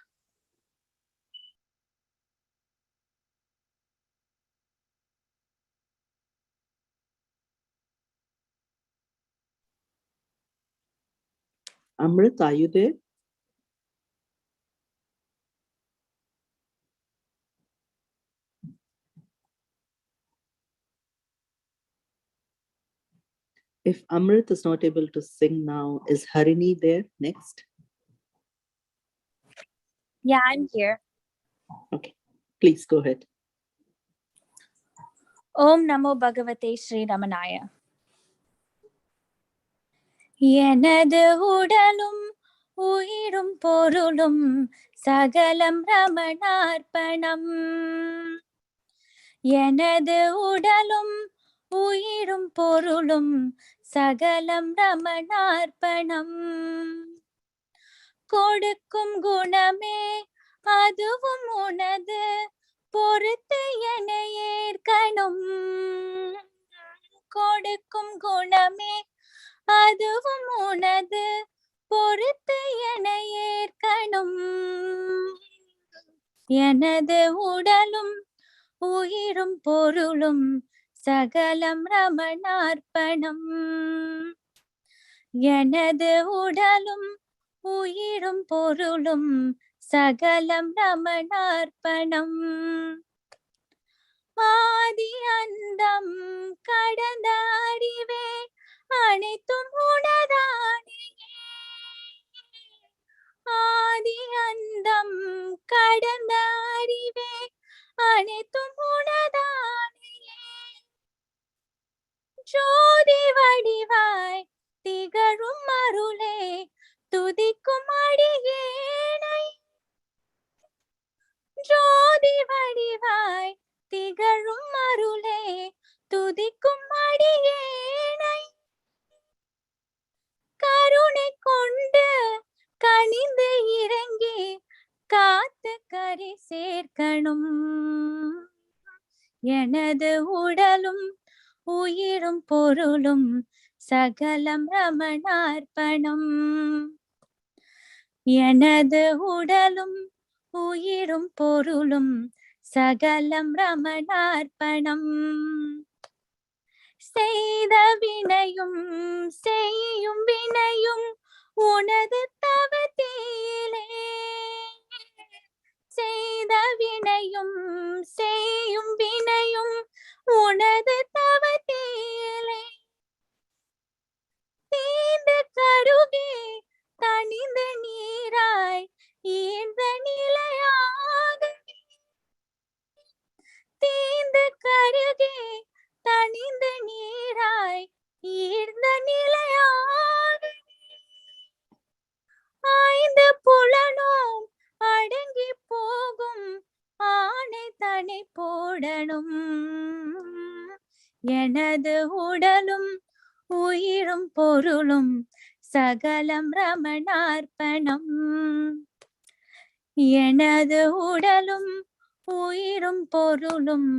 Amrit, are you there? If Amrit is not able to sing now, is Harini there next? Yeah, I'm here. Okay, please go ahead. Om Namo Bhagavate Sri Ramanaya. எனது உடலும் உயிரும் பொருளும் சகலம் ரமணார்ப்பணம். எனது உடலும் உயிரும் பொருளும் சகலம் ரமணார்ப்பணம். கொடுக்கும் குணமே அதுவும் உனது பொறுத்து என ஏற்கணும். கொடுக்கும் குணமே அதுவும் உனது பொறுத்து என ஏற்கணும். எனது உடலும் உயிரும் பொருளும் சகலம் ரமணார்ப்பணம். எனது உடலும் உயிரும் பொருளும் சகலம் ரமணார்ப்பணம். ஆதி அந்தம் கடந்த அறிவே அனைத்தும் உனதானியே. ஆதி அந்தம் கடந்த அறிவே அனைத்தும் உனதானியே. ஜோதி வடிவாய் திகழும் அருளே துதிக்கும் அடியேனை. ஜோதி வடிவாய் திகழும் அருளே துதிக்கும் அடியேனை. கருணை கொண்டு கனிந்து இறங்கி நிற்கணும். எனது உடலும் உயிரும் பொருளும் சகலம் ரமணார்ப்பணம். எனது உடலும் உயிரும் பொருளும் சகலம் ரமணார்ப்பணம். செய்த வினையும் செய்யும் வினையும் உனது தவத்திலே. செய்த வினையும் செய்யும் வினையும் உனது தவத்திலே. தீண்டு கருகே தனிந்த நீராய் ஈர்ந்த நிலையாக. தீந்து கருகே தனிந்த நீராய் ஈர்ந்த நிலையாக. ஐந்து புலனும் அடங்கி போகும் ஆணை தனி போடணும். எனது உடலும் உயிரும் பொருளும் சகலம் ரமணார்ப்பணம். எனது உடலும் உயிரும் பொருளும்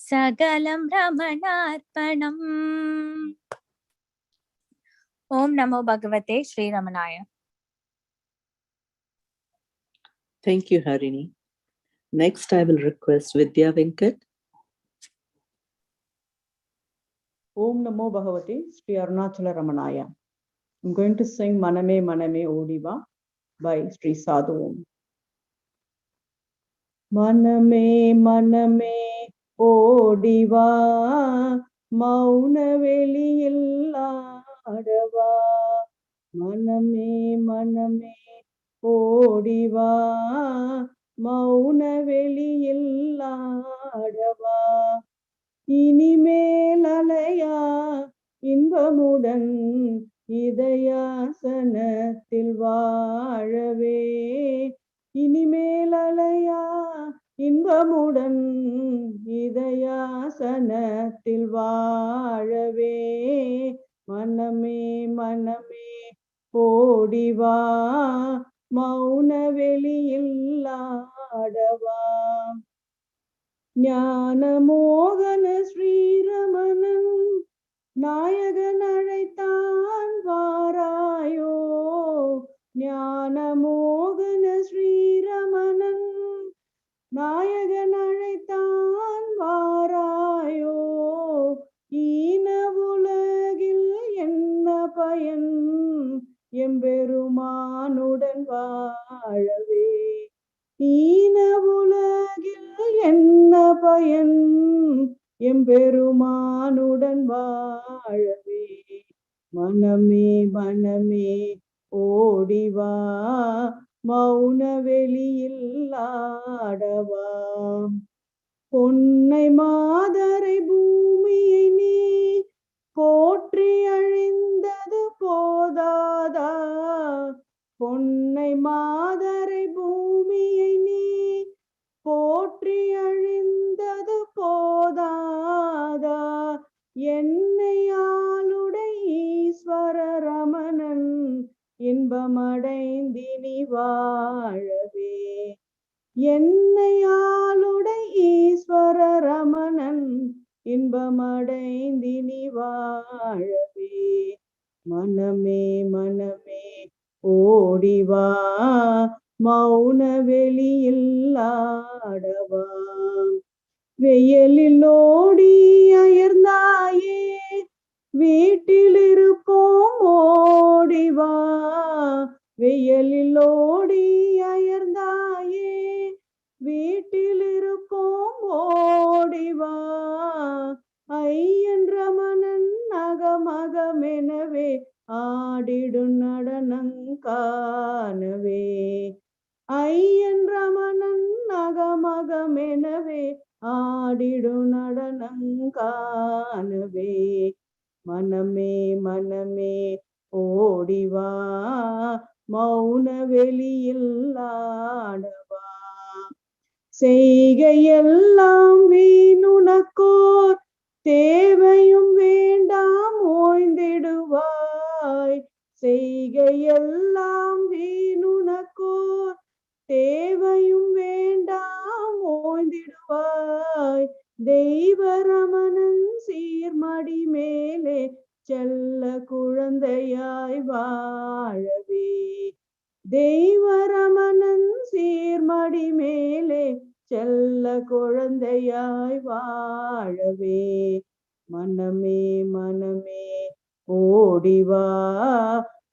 சகலம் ரமணார்ப்பணம். ஓம் நமோ பகவதே Sri ரமணாய. Thank you, Harini. Next, I will request Vidya Venkat. Om Namo Bhagavate Sri Arunachala Ramanaya. I'm going to sing Maname Maname Odiva by Sri Sadhu Om. Maname Maname Odiva Mauna Veliyil Adava. Maname Maname Odiva Mauna Veliyil Adava. இனிமேல் அலையா இன்பமுடன் இதயாசனத்தில் வாழவே. இனிமேல் அலையா இன்பமுடன் இதயாசனத்தில் வாழவே. மனமே மனமே ஓடிவா மௌன வெளியில் ஆடவா. ஞான மோகன ஸ்ரீரமணன் நாயகன் அழைத்தான் வாராயோ. ஞான மோகன ஸ்ரீரமணன் நாயகன் அழைத்தான் வாராயோ. ஈன உலகில் என்ன பயன் எம்பெருமானுடன் வாழவே. ஈன உலகில் என்ன பயன் எம்பெருமானுடன் வாழவே. மனமே மனமே ஓடிவா மௌன வெளியில் ஆடவா. பொன்னை மாதரை பூமியை நீ போற்றி அழிந்தது போதாதா. பொன்னை மாதரை பூமியை நீ போற்றி அழிந்தது போதாதா. என்னையாளுடை ஈஸ்வர ரமணன் இன்பமடைந்தினி வாழவே. என்னையாளுடை ஈஸ்வர ரமணன் இன்பமடைந்தினி வாழவே. மனமே மனமே ஓடிவா மௌன வெளியில் ஆடவா. வெயிலில் ஓடி அயர்ந்தாயே வீட்டில் இருப்போம் ஓடிவா. வெயிலில் ஓடி அயர்ந்தாயே வீட்டில் இருப்போம் ஓடிவா. ஐயன் ரமணன் அகமகமெனவே ஆடிடும் நடனங்கானவே. ஐயன் ரமணன் அகமகமெனவே ஆடிடும் நடனங்கானவே. மனமே மனமே ஓடிவா மௌன வெளியில் ஆடவா. செய்கையெல்லாம் வீணுனக்கோர் தேவையும் வேண்டாம் ஓய்ந்திடுவாய். செய்கையெல்லாம் வீணுனக்கோர் தேவையும் வேண்டாம் ஓய்ந்திடுவாய். தெய்வரமணன் சீர்மடி மேலே செல்ல குழந்தையாய் வாழவே. தெய்வரமணன் சீர்மடி மேலே செல்ல குழந்தையாய் வாழவே. மனமே மனமே ஓடிவா,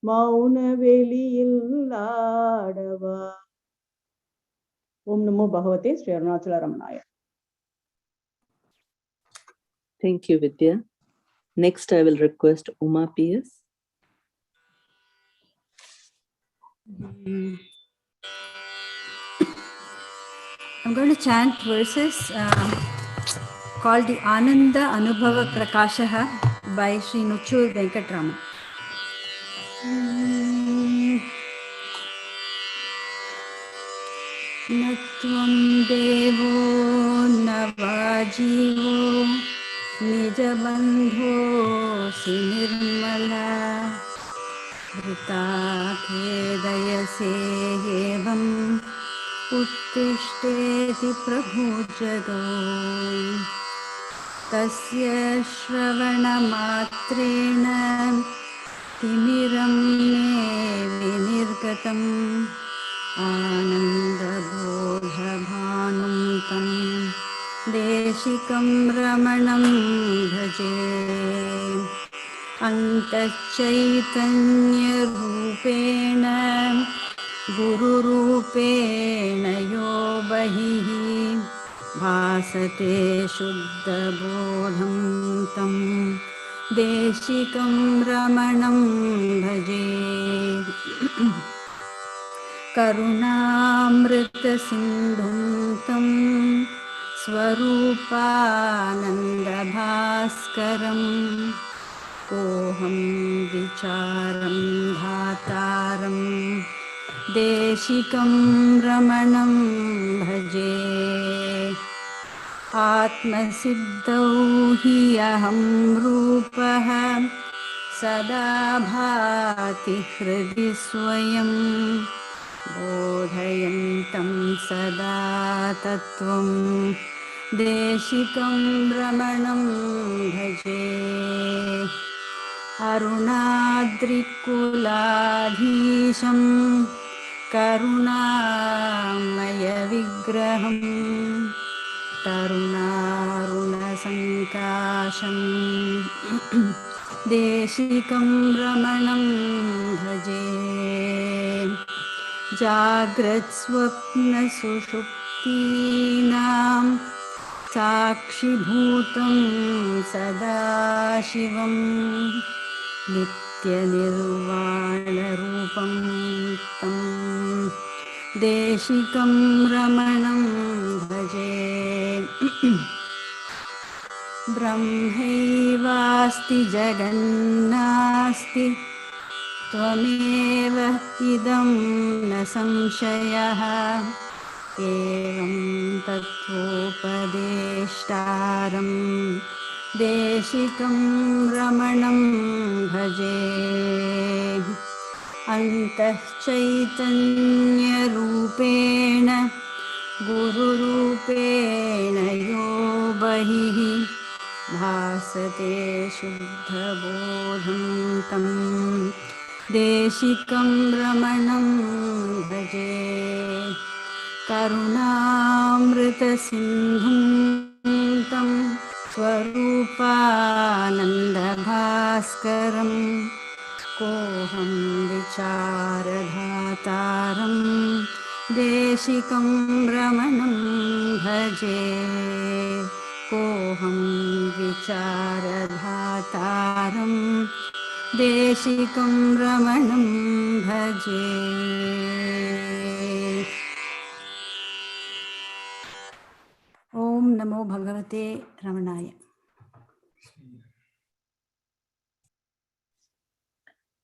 மௌன வெளியில் ஆடவா. ஓம் நமோ பகவதே Sri Arunachal ரமணாய. Thank you, Vidya. Next, I will request Uma PS. I'm going to chant verses called the Ananda Anubhava Prakashaha by Sri Nuchur Venkatraman. Natvam devo navajivo nijabandho sinirmala vrita khedayase evam उत्तिष्ठेति प्रभुजगो. तस्य श्रवणमात्रेण तिमिरं मे विनिर्गतम् आनन्दबोधभानुं तं देशिकं रमणं भजे. अन्तश्चैतन्यरूपेण गुरुरूपेण यो बहिः भासते शुद्धबोधं तं देशिकं रमणं भजे. करुणामृतसिन्धुं तं स्वरूपानन्दभास्करं कोऽहं विचारं धातारं देशिकं रमणं भजे. आत्मसिद्धौ हि अहं रूपः सदा भाति हृदि स्वयं बोधयन्तं सदा तत्त्वं देशिकं रमणं भजे. अरुणाद्रिकुलाधीशं करुणामयविग्रहं तरुणारुणसङ्काशं देशिकं रमणं भजे. जाग्रत्स्वप्नसुषुप्तीनां साक्षिभूतं सदाशिवं नित्यनिर्वाणरूपं तं देशिकं रमणं भजे. ब्रह्मैवास्ति जगन्नास्ति त्वमेव इदं न संशयः. एवं तत्त्वोपदेष्टारं देशिकं रमणं भजे. अन्तश्चैतन्यरूपेण गुरुरूपेण यो बहिः भासते शुद्धबोधं तं देशिकं रमणं भजे. करुणामृतसिन्धुं तं स्वरूपानन्दभास्करं कोऽहं विचारधातारं देशिकं रमणं भजे. कोऽहं विचारधातारं देशिकं रमणं भजे. ओम नमो भगवते रमणाय.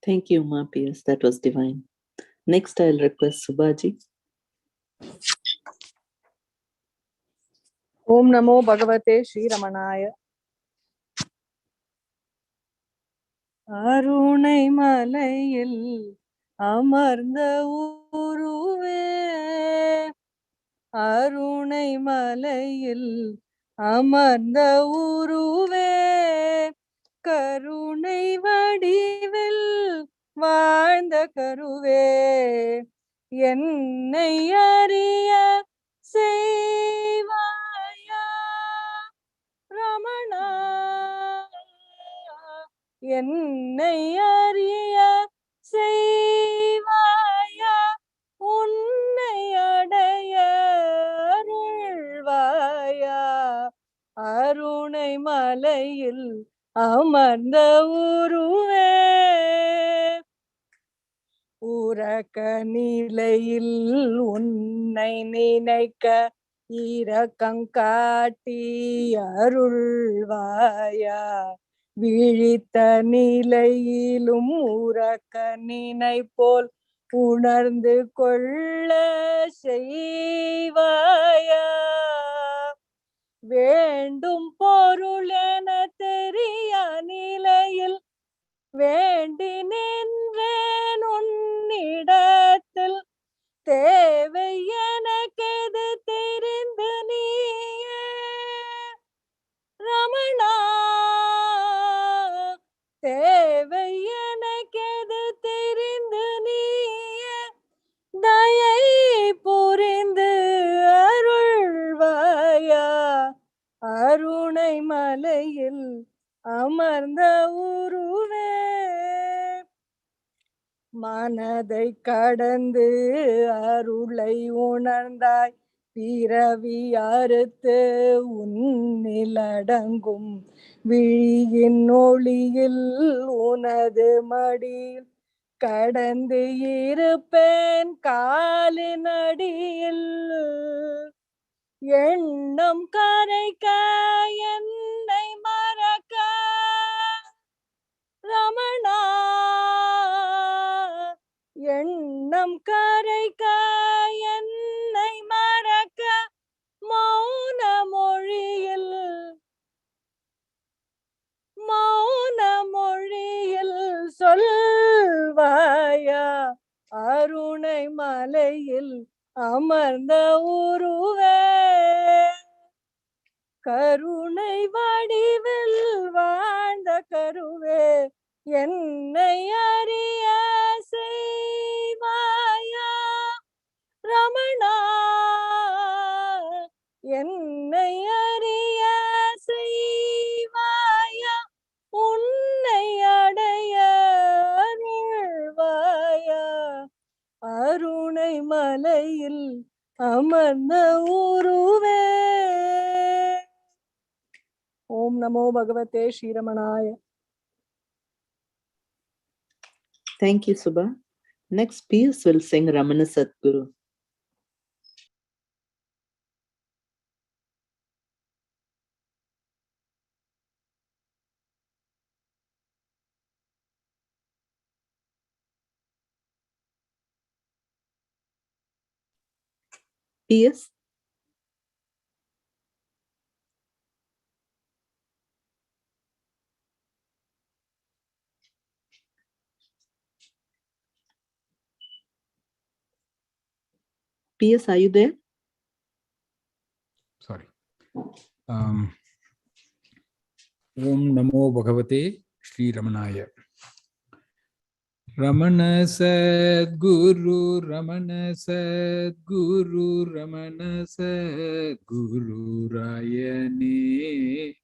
Thank you, Uma PS. That was divine. Next, I'll request Subhaji. Om Namo Bhagavate Sri Ramanaya. அருணை மலையில் அமர்ந்த உருவே அருணை மலையில் அமர்ந்த உருவே கருணை வடிவில் வாழ்ந்த கருவே என்னை அறிய செய்வாயா ரமணா என்னை அறிய செய்வாயா உன்னை அடைய அருள்வாயா அருணை மலையில் அமர்ந்த உருவே உறக்க நிலையில் உன்னை நினைக்க இரக்கங்காட்டி அருள்வாயா விழித்த நிலையிலும் உறக்க நினைப்போல் உணர்ந்து கொள்ள செய்வாயா வேண்டும் பொருள் என தெரிய நிலையில் வேண்டி நின்றேன் உன்னிடத்தில் தேவை எனக்கெது தெரிந்து நீயே ரமணா தேவை எனக்கெது தெரிந்து நீயே தயை புரிந்து அருள்வாயா அருணை மலையில் அமர்ந்த உருவே மனதை கடந்து அருளை உணர்ந்தாய் பிறவி அறுத்து உன்னில் அடங்கும் விழியின் ஒளியில் உனது மடியில் கடந்து இருப்பேன் காலின் அடியில் எண்ணம் கரைக்க என்னை மறக்க ரமணா எண்ணம் கரைக்க என்னை மறக்க மௌன மொழியில் சொல்வாயா அருணை மலையில் அமர்ந்த உருவே கருணை வடிவில் வாழ்ந்த கருவே என்னை அறிய செய்வாயா ரமணா என்னை அறிய செய்வாயா உன்னை அடைய அருள்வாயா அருணை மலையில் அமர்ந்த உருவே ஓம் நமோ பகவதே ஸ்ரீரமணாய. Thank you, Subha. Next, Piers will sing Ramana Satguru. Piers? Piers, are you there? Sorry. Om Namo Bhagavate Sri Ramanaya. Ramana Sadguru, Ramana Sadguru, Ramana Sadguru Rayane.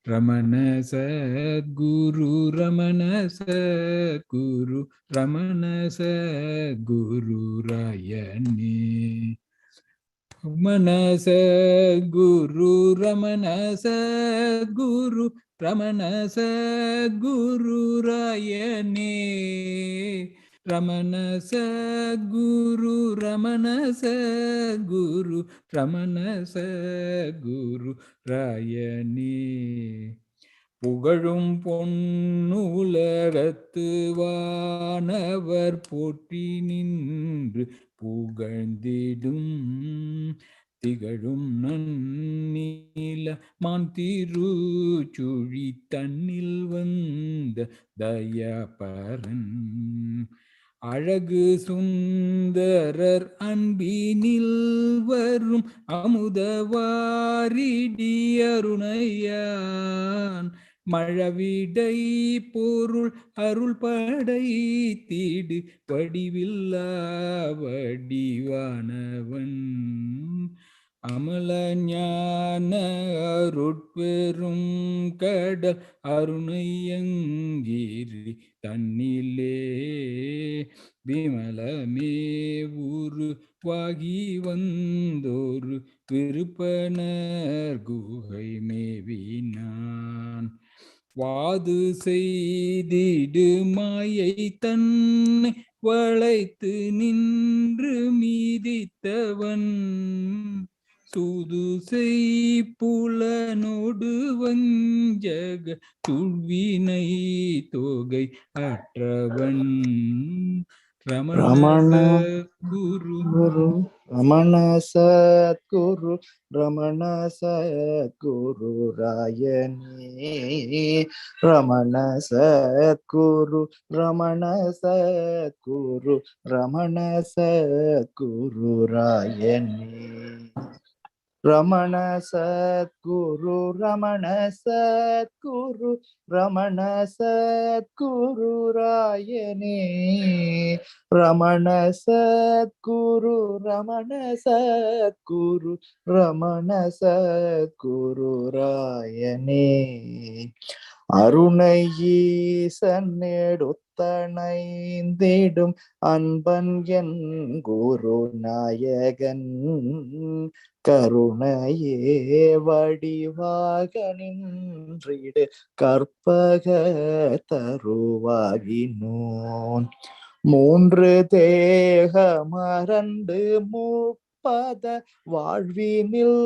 Ramana Sadguru, Ramana Sadguru, Ramana Sadguru Rayane. Ramana Sadguru, Ramana Sadguru, Ramana Sadguru Rayane. Ramana Sadguru, Ramana Sadguru, Ramana Sadguru Rayane. புகழும் பொன்னுலகத்து வானவர் போற்றி நின்று புகழ்ந்திடும் திகழும் நன்னீல மான் திருச்சுழி தன்னில் வந்த தயபரன் அழகு சுந்தரர் அன்பினில் வரும் அமுதவாரிடி அருணையான் மழவிடை பொருள் அருள் படைத்திடு வடிவில்லா வடிவானவன் அமல ஞான அருட்பெரும் கடல் அருணையங்கிரி தன்னிலே விமலமே உருவாகி வந்தோரு விருப்பனர் குகை மேவினான் வாது செய்திடு மாயை தன்னை வளைத்து நின்று மீதித்தவன் சூது செய்புலனோடு வஞ்சக துள்வினை தொகை அற்றவன் ரமண குரு ரமண சத்குரு ரமண சத்குரு ராயணே ரமண சத்குரு ரமண சத்குரு ரமண சத்குரு ராயணே ரமண சத்குரு ரமண சத்குரு ரமண சத்குரு ராயணே ரமண சத்குரு ரமண சத்குரு ரமண சத்குரு ராயணே அருணையீசன் எடுத்தணைந்திடும் அன்பன் என் குரு நாயகன் கருணையே வடிவாக நின்றிடு கற்பக தருவாகினோன் மூன்று தேக மறந்து முப்பத வாழ்வினில்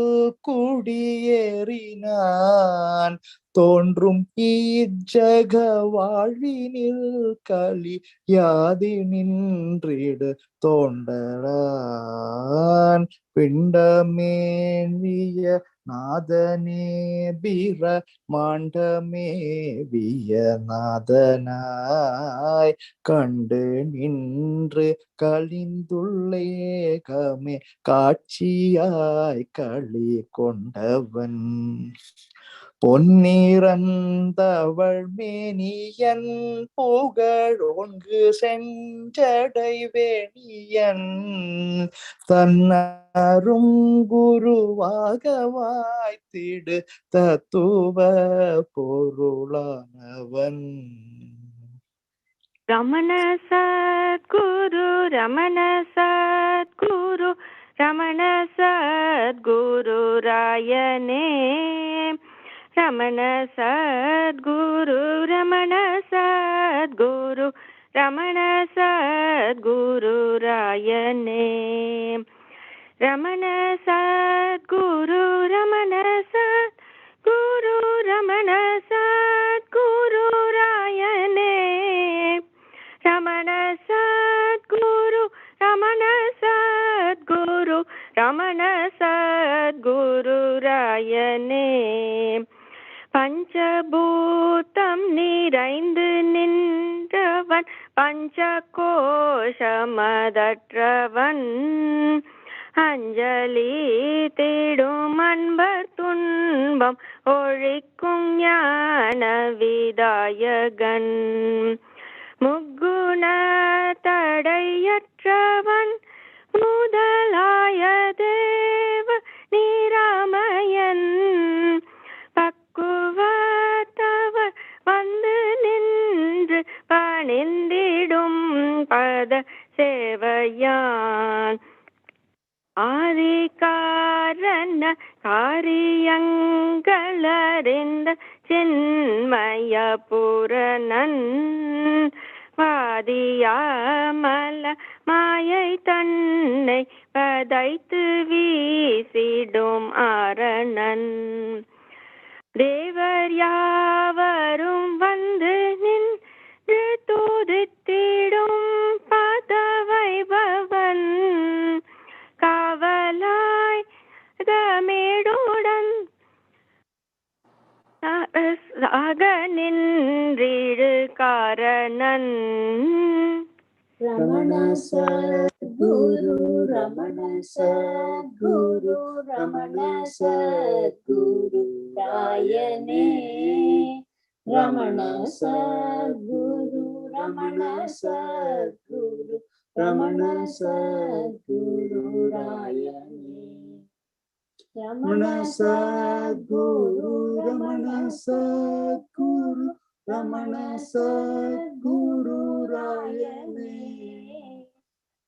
குடியேறினான் தோன்றும் இஜ்ஜக வாழ்வினில் களி யாது நின்றிடு தோண்டரான் பிண்டமேவிய நாதனே பிர மாண்டமேவிய நாதனாய் கண்டு நின்று கலிந்துள்ளேகமே காட்சியாய் களி கொண்டவன் பொன்னிறந்தவள் மேனியன் புகழோங்கு செஞ்சடை வேணியன் தன்னரும் குருவாக வாய்த்திடு தத்துவ பொருளானவன் ரமண சத்குரு ரமண சத்குரு ரமண சத்குரு ராயணே ரமண சத்குரு ரமண சத்குரு ரமண சத்குரு ராயணே ரமண சத்குரு ரமண சத்குரு ரமண சத்குரு ராயணே ரமண சத்குரு ரமண சத்குரு ரமண சத்குரு ராயணே பஞ்சபூதம் நிறைந்து நின்றவன் பஞ்சகோஷமதற்றவன் அஞ்சலி தேடும் அன்பர் துன்பம் ஒழிக்கும் ஞான விதாயகன் முக்குண தடையற்றவன் முதலாய தேவ நீராமயன் பக்குவத்தவர் வந்து நின்று பணிந்திடும் பத சேவையான் ஆதிகாரண காரியங்களறிந்த சின்மய பூரணன் வாதியாமல மாயை தன்னை பதைத்து வீசிடும் ஆரணன் தேவர் யாவரும் வந்து நின்று தூதித்திடும் பதவைபவன் காவலாய் தமிழுடன் ஆக நின்றிடு காரணன் Ramana Sadguru, Ramana Sadguru, Ramana Sadguru Rayane. Ramana Sadguru, Ramana Sadguru, Ramana Sadguru Rayane. Ramana Sadguru, Ramana Sadguru, Ramana Sadguru Rayane.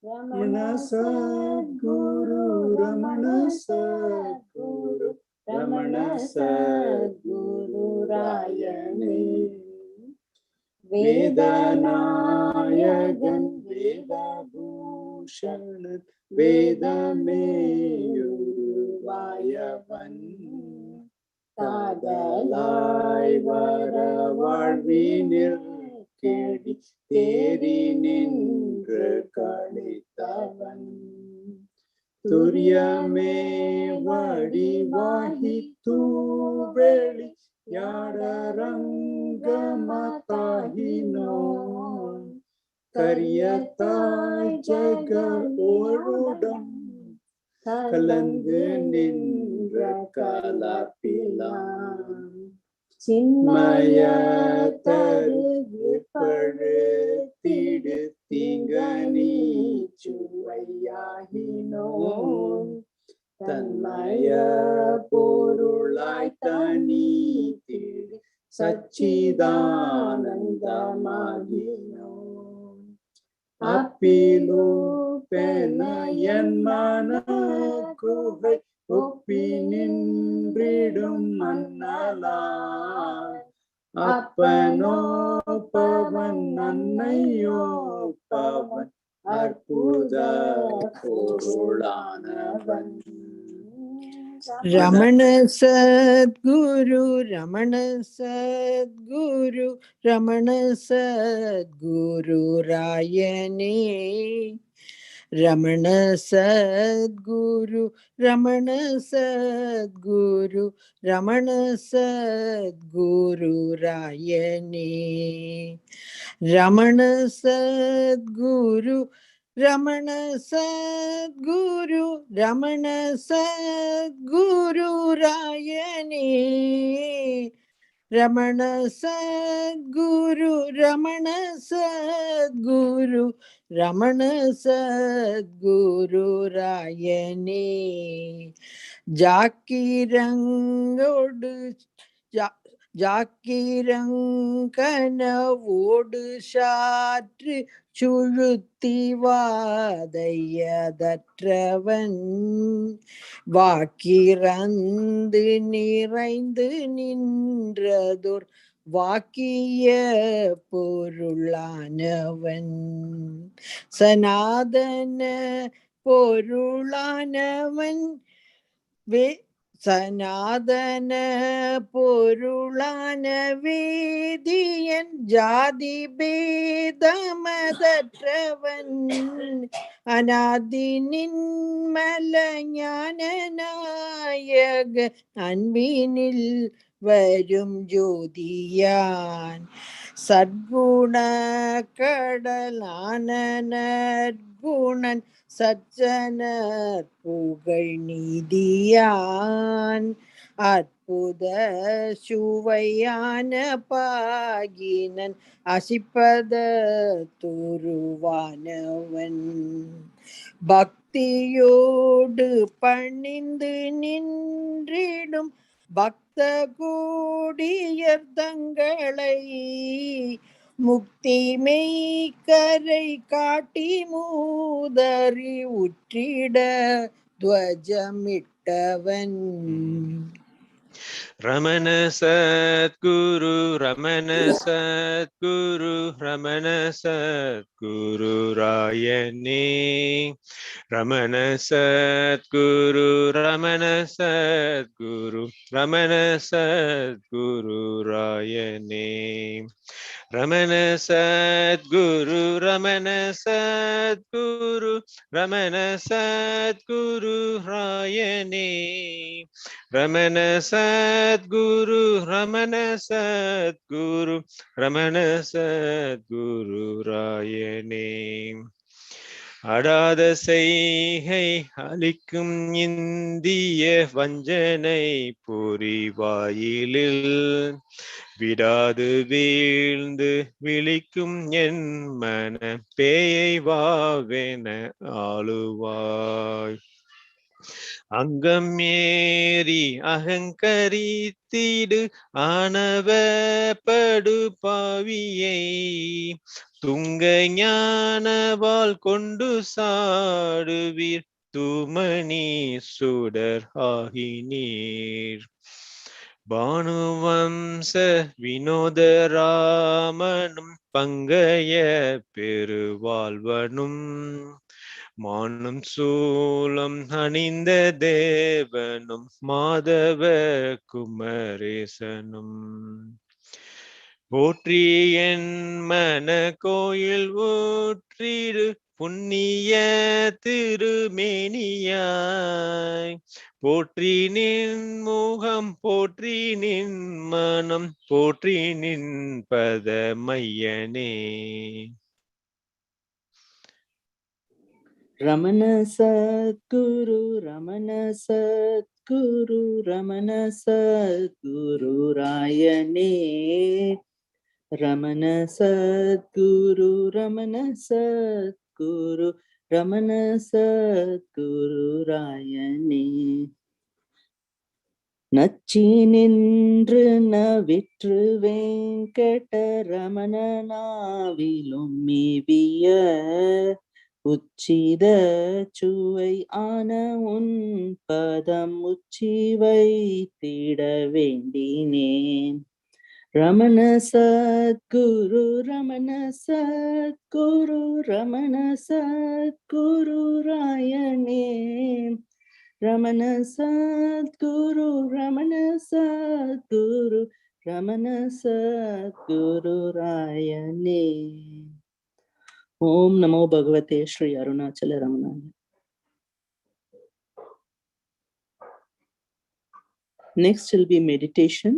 Ramana Sadguru, Ramana Sadguru, Ramana Sadguru Rayane. Vedanayagan, Vedabhushanan, Vedameyuruvayavan, காதலாய் வர வாழ்வினில் கேடி தேறி நின்று கழித்தவன் துரியமே வடிவாகி தூவெளி யாடரங்கமதாகினோன் கரியத்தாய் ஜக ஓழுடன் கலந்து நின்ற கலப்பிலான் சின்மய தருவிப்பழுத்திடு திங்கனி சுவையாகினோன் தன்மய பொருளாய் தனி திடு சச்சிதானந்தமாகினோன் அப்பிலு Pena என் மன குகை ஒப்பி நின்றிடும் மன்னலான் அப்பனோ பவன் அன்னையோ பவன் அற்புத பொருளானவன். Ramana Sadguru, Ramana Sadguru, Ramana Sadguru Rayane. Ramana Sadguru, Ramana Sadguru, Ramana Sadguru Rayane. Ramana Sadguru, Ramana Sadguru, Ramana Sadguru Rayane. Ramana Sadguru, Ramana Sadguru, Ramana Sadguru Rayane. Jakirangodu ஜாக்கிரங்கனவோடு சாற்று சுழுத்தி வாதையதற்றவன் வாக்கிறந்து நிறைந்து நின்றதோர் வாக்கிய பொருளானவன் சனாதன பொருளானவன் சனாதன பொருளான வேதியன் ஜாதி பேதமதற்றவன் அநாதி நின்மல ஞான நாயக அன்பினில் வரும் ஜோதியான் சத்குண கடலான நற்குணன் சச்சனர் புகழ் நீதியான் அற்புத சுவையான பாகினன் அசிப்பத துருவானவன் பக்தியோடு பணிந்து நின்றிடும் பக்த கோடியர் தங்களை முக்தி மெய்கரை காட்டி மூதறி உற்றிட துவஜமிட்டவன் Ramana Satguru, Ramana Satguru, Ramana Satguru Rayane. Ramana Satguru, Ramana Satguru, Ramana Satguru Rayane. Ramana Satguru, Ramana Satguru, Ramana Satguru Rayane. Ramana Satguru, Sadhguru Ramana Sadhguru Ramana Sadhguru ராயனே. அடாத செய்கை அளிக்கும் இந்திய வஞ்சனை புரிவாயிலில் விடாது வீழ்ந்து விழிக்கும் என் மன பேயை வாவென ஆளுவாய். அங்கம் ஏறி அகங்கரித்திடு ஆணவ படு பாவியை துங்க ஞானவால் கொண்டு சாடுவீர் தூமணி சுடர் ஆகினீர். பானுவம்ச வினோதராமனும் பங்கைய பெருவாழ்வனும் மானும் சூலம் அணிந்த தேவனும் மாதவ குமரேசனும் போற்றி என் மன கோயில் ஊற்றிடு புண்ணிய திருமேனியாய் போற்றி நின் முகம் போற்றி நின் மனம் போற்றி நின் பத மையனே. ரமண சத்குரு ரமண சத்குரு ரமண சத்குரு ராயனே. ரமண சத்குரு ரமண சத்குரு ரமண சத்குரு ராயனே. நச்சி நின்று நவிற்று வெங்கட ரமண நாவிலும் மேவிய உச்சித சுவை ஆன உன் பதம் உச்சி வைத்திட வேண்டினேன். ரமண சத்குரு ரமண சத்குரு ரமண சத்குரு ராயனே. ரமண சத்குரு ரமண சத்குரு ரமண சத்குரு ராயனே. ஓம் நமோ பகவதே Sri Arunachal ரமணாய. Next will be meditation.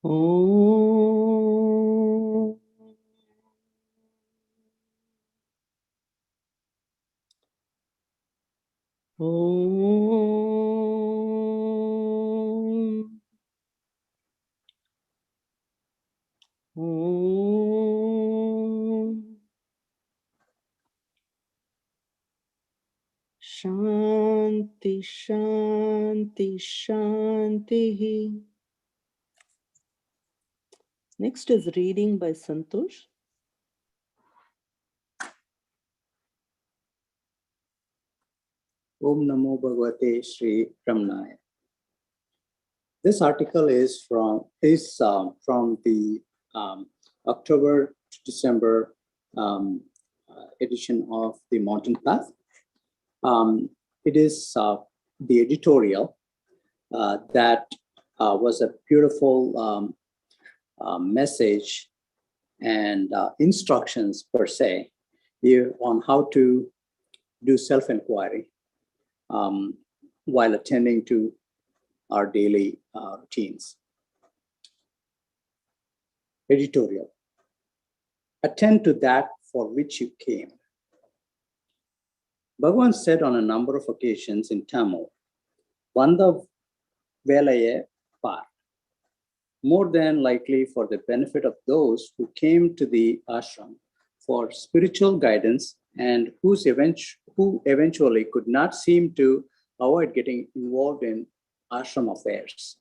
Om. Om. Om. Shanti, Shanti, Shanti. Next is reading by Santosh. Om Namo Bhagavate Sri Ramanaya. This article is from the October to December edition of the Mountain Path. It is the editorial that was a beautiful message and instructions per se on how to do self-inquiry while attending to our daily routines. Editorial. Attend to that for which you came. Bhagavan said on a number of occasions in Tamil, Vanda Velaye Par, more than likely for the benefit of those who came to the ashram for spiritual guidance and who eventually could not seem to avoid getting involved in ashram affairs,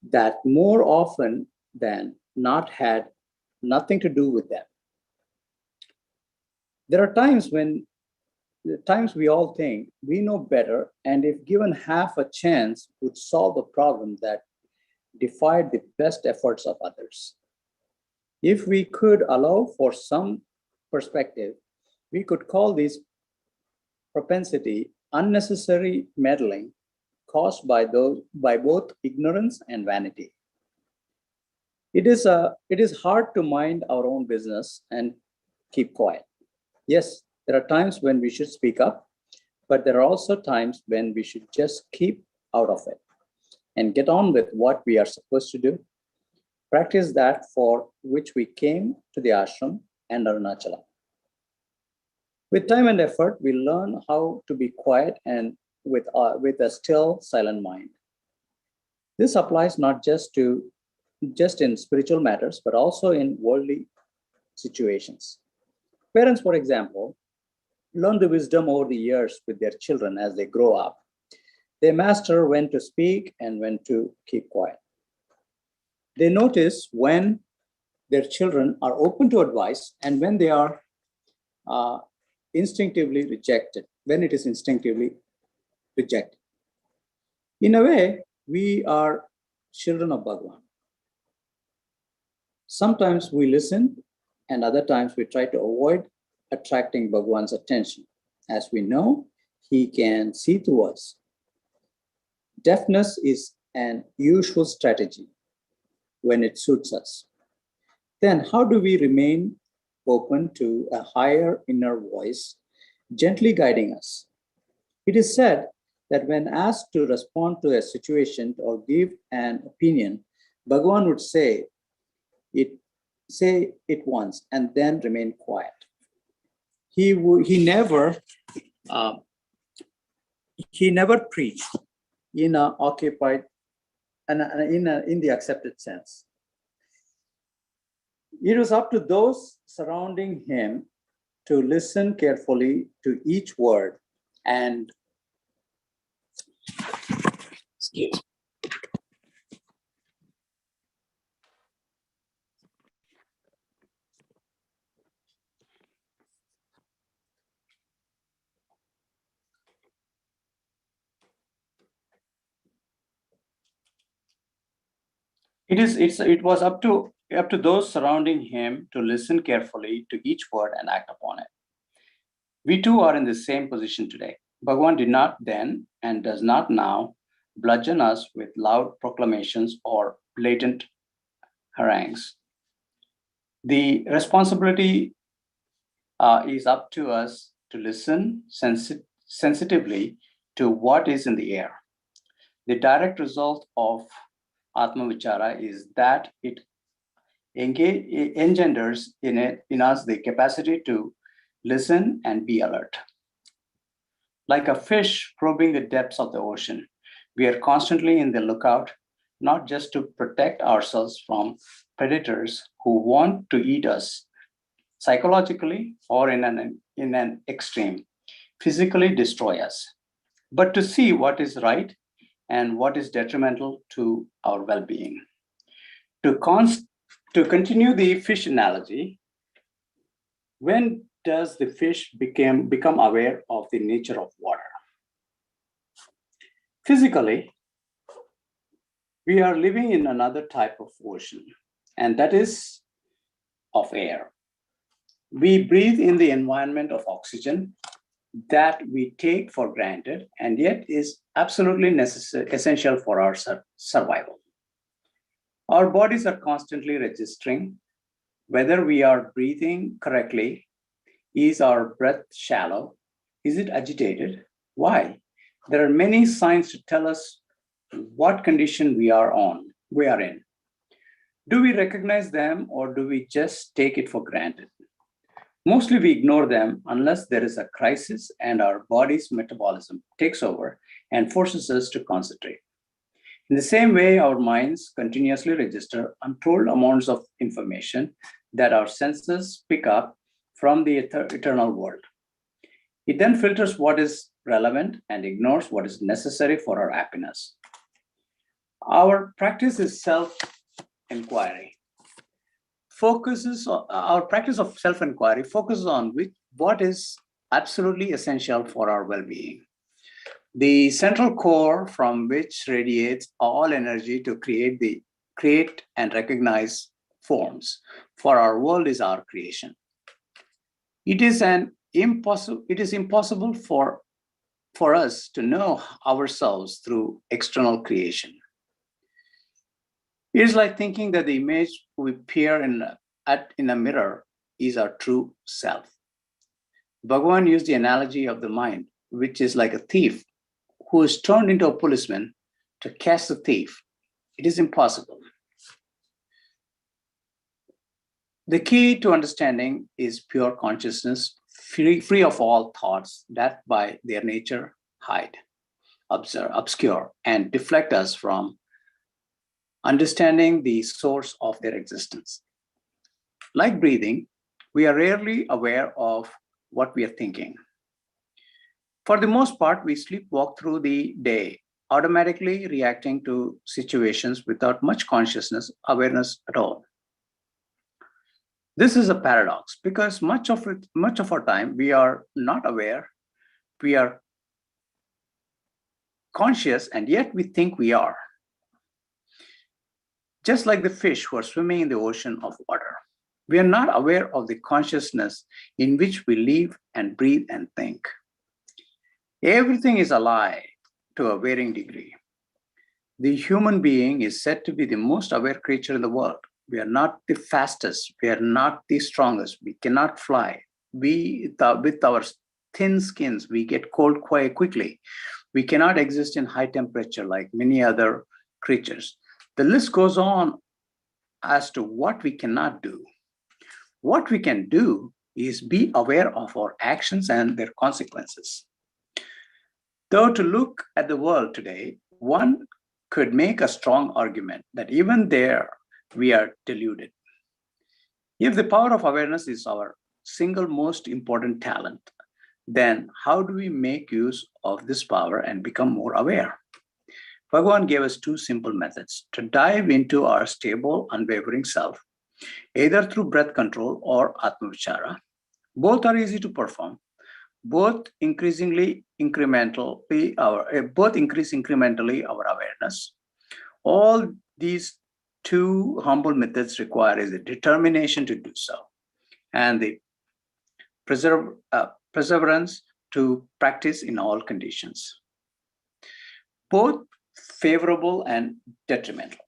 that more often than not had nothing to do with them. There are times we all think we know better, and if given half a chance, would solve a problem that defied the best efforts of others. If we could allow for some perspective, we could call this propensity unnecessary meddling caused by both ignorance and vanity. It is hard to mind our own business and keep quiet. Yes, there are times when we should speak up, but there are also times when we should just keep out of it and get on with what we are supposed to do. Practice that for which we came to the ashram and Arunachala. With time and effort, we learn how to be quiet and with a still, silent mind. This applies not just in spiritual matters, but also in worldly situations. Parents, for example, learn the wisdom over the years with their children as they grow up. They master when to speak and when to keep quiet. They notice when their children are open to advice and when they are instinctively rejected, when it is instinctively rejected. In a way, we are children of Bhagavan. Sometimes we listen, and other times we try to avoid attracting Bhagavan's attention. As we know, he can see through us. Deafness is an usual strategy when it suits us. Then how do we remain open to a higher inner voice, gently guiding us? It is said that when asked to respond to a situation or give an opinion, Bhagavan would say it once and then remain quiet. He never preached in a occupied and in the accepted sense. It was up to those surrounding him to listen carefully to each word and it was up to those surrounding him to listen carefully to each word and act upon it. We too are in the same position today. Bhagavan did not then and does not now bludgeon us with loud proclamations or blatant harangues. The responsibility is up to us to listen sensitively to what is in the air. The direct result of Atma Vichara is that it engenders in us the capacity to listen and be alert. Like a fish probing the depths of the ocean, we are constantly in the lookout, not just to protect ourselves from predators who want to eat us psychologically or in an extreme, physically destroy us, but to see what is right and what is detrimental to our well-being. To continue the fish analogy, when does the fish become aware of the nature of water? Physically, we are living in another type of ocean, and that is of air. We breathe in the environment of oxygen that we take for granted and yet is absolutely essential for our survival. Our bodies are constantly registering whether we are breathing correctly. Is our breath shallow? Is it agitated? Why? There are many signs to tell us what condition we are in. Do we recognize them or do we just take it for granted? Mostly we ignore them unless there is a crisis and our body's metabolism takes over and forces us to concentrate. In the same way, our minds continuously register untold amounts of information that our senses pick up from the eternal world. It then filters what is relevant and ignores what is necessary for our happiness. Our practice is self-inquiry. Our practice of self-inquiry focuses on what is absolutely essential for our well-being. The central core from which radiates all energy to create and recognize forms for our world is our creation. It is impossible for us to know ourselves through external creation. It is like thinking that the image we peer in a mirror is our true self. Bhagavan used the analogy of the mind, which is like a thief who is turned into a policeman to catch the thief. It is impossible. The key to understanding is pure consciousness, free of all thoughts that by their nature hide, obscure, and deflect us from understanding the source of their existence. Like breathing, we are rarely aware of what we are thinking. For the most part, we sleepwalk through the day, automatically reacting to situations without much awareness at all. This is a paradox because much of our time we are not aware, we are conscious, and yet we think we are. Just like the fish who are swimming in the ocean of water, we are not aware of the consciousness in which we live and breathe and think. Everything is a lie to a varying degree. The human being is said to be the most aware creature in the world. We are not the fastest. We are not the strongest. We cannot fly. With our thin skins, we get cold quite quickly. We cannot exist in high temperature like many other creatures. The list goes on as to what we cannot do. What we can do is be aware of our actions and their consequences. Though to look at the world today, one could make a strong argument that even there we are deluded. If the power of awareness is our single most important talent, then how do we make use of this power and become more aware? Bhagavan gave us two simple methods to dive into our stable, unwavering self, either through breath control or Atma Vichara. Both are easy to perform. Both increase incrementally our awareness. All these two humble methods require is a determination to do so, and the perseverance to practice in all conditions, both favorable and detrimental.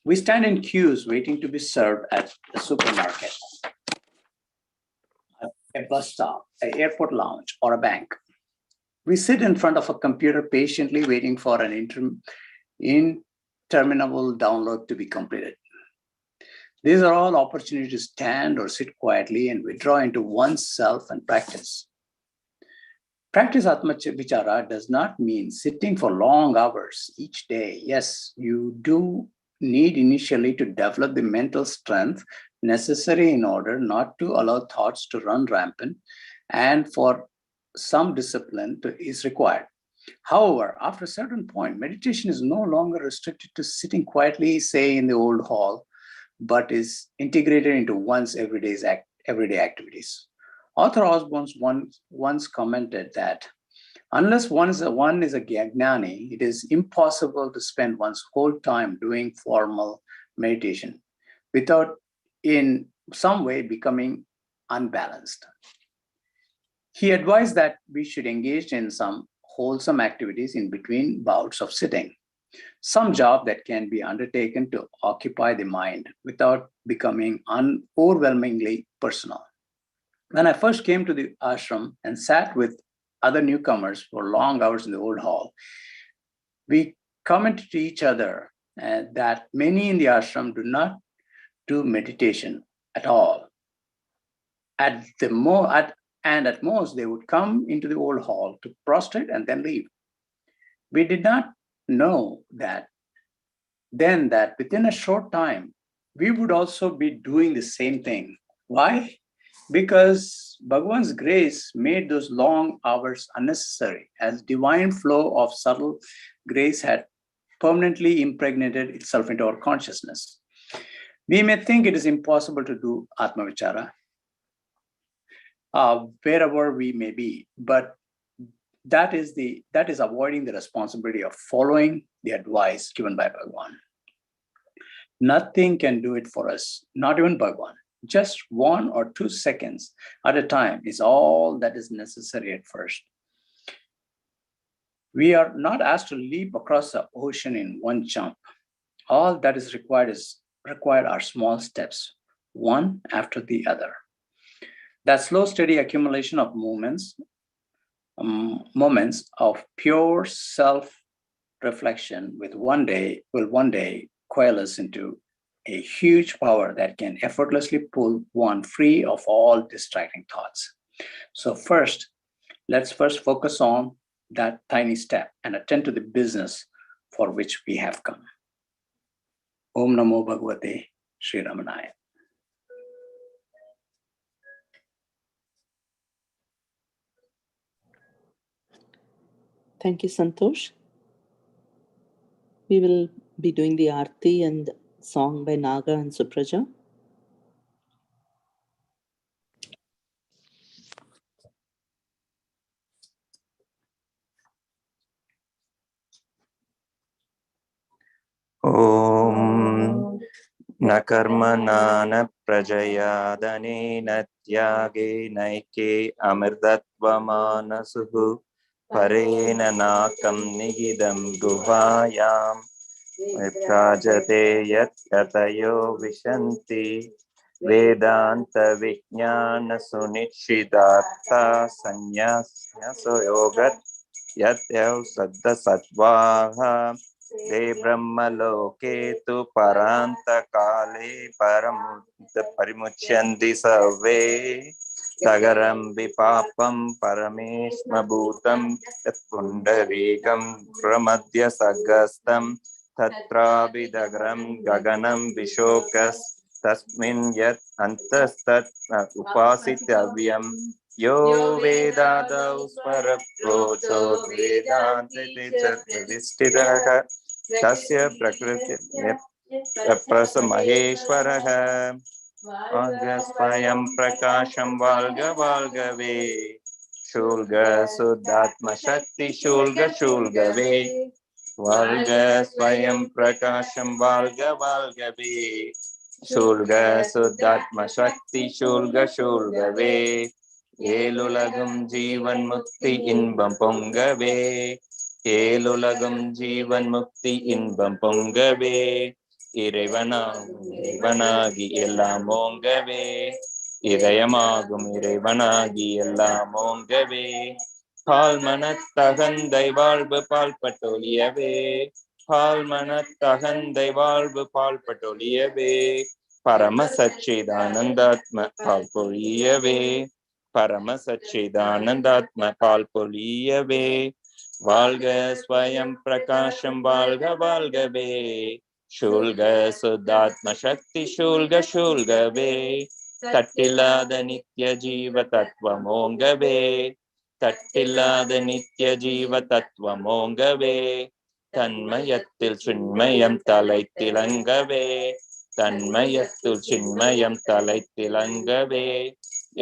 We stand in queues waiting to be served at the supermarket, a bus stop, an airport lounge, or a bank. We sit in front of a computer patiently waiting for an terminable download to be completed. These are all opportunities to stand or sit quietly and withdraw into oneself and practice. Practice Atma Vichara does not mean sitting for long hours each day. Yes, you do need initially to develop the mental strength necessary in order not to allow thoughts to run rampant, and for some discipline is required. However, after a certain point, meditation is no longer restricted to sitting quietly, say in the old hall, but is integrated into one's everyday activities. Author Osborne once commented that unless one is a jnani, it is impossible to spend one's whole time doing formal meditation without in some way becoming unbalanced. He advised that we should engage in some wholesome activities in between bouts of sitting, some job that can be undertaken to occupy the mind without becoming overwhelmingly personal. When I first came to the ashram and sat with other newcomers for long hours in the old hall, we commented to each other that many in the ashram do not do meditation at all. At most, they would come into the old hall to prostrate and then leave. We did not know that within a short time, we would also be doing the same thing. Why? Because Bhagavan's grace made those long hours unnecessary, as divine flow of subtle grace had permanently impregnated itself into our consciousness. We may think it is impossible to do Atma Vichara, wherever we may be, but that is avoiding the responsibility of following the advice given by Bhagavan. Nothing can do it for us, not even Bhagavan. Just 1 or 2 seconds at a time is all that is necessary at first. We are not asked to leap across the ocean in one jump. All that is required are small steps, one after the other. That slow, steady accumulation of moments of pure self-reflection will one day coalesce into a huge power that can effortlessly pull one free of all distracting thoughts. So let's focus on that tiny step and attend to the business for which we have come. Om Namo Bhagavate Sri Ramanaya. Thank you, Santosh. We will be doing the Aarti and song by Naga and Supraja. Om na karmana na prajaya dhanena tyage naike amirtatvamana parena nakam nigidam guvayam prajate yat katayo vishanti vedanta vijnana sunitshidata sanyasya soyogat yatyav saddha sattvaha de brahmaloke tu paranta kale parimuchyandi sarve Sagaram vipapam parameshma bhutam tat pundarikam pramadya sagastam tatra vidagram gaganam vishokas tasmin yat antastat upasitavyam yo vedadav svaraprocho vedante chadistiraha tasya prakriti prasa maheshwaraha Agasvayam prakasham valga valgave Shulga suddhatma shakti shulga shulgave Valga svayam prakasham valga valgave Shulga suddhatma shakti shulga shulgave Elulagam jivan mukti inbam pongave Elulagam jivan mukti inbam pongave இறைவனாகி எல்லாம் ஓங்கவே இதயமாகும் இறைவனாகி எல்லாம் ஓங்கவே பால் மனத்தகந்தை வாழ்வு பால் பட்டொழியவே பால் மனத்தகந்தை வாழ்வு பால் பட்டொழியவே பரம சச்சிதானந்தாத்ம பால் பொழியவே பரம சச்சிதானந்தாத்ம பால் பொழியவே வாழ்க ஸ்வயம் பிரகாசம் வாழ்க வாழ்கவே சூழ்க சுத்தாத்ம சக்தி சூழ்க சூழ்கவே தட்டில்லாத நித்ய ஜீவ தத்துவமோங்கவே தட்டில்லாத நித்ய ஜீவ தத்துவமோங்கவே தன்மயத்தில் சின்மயம் தலை திலங்கவே தன்மயத்தில் சின்மயம் தலை திலங்கவே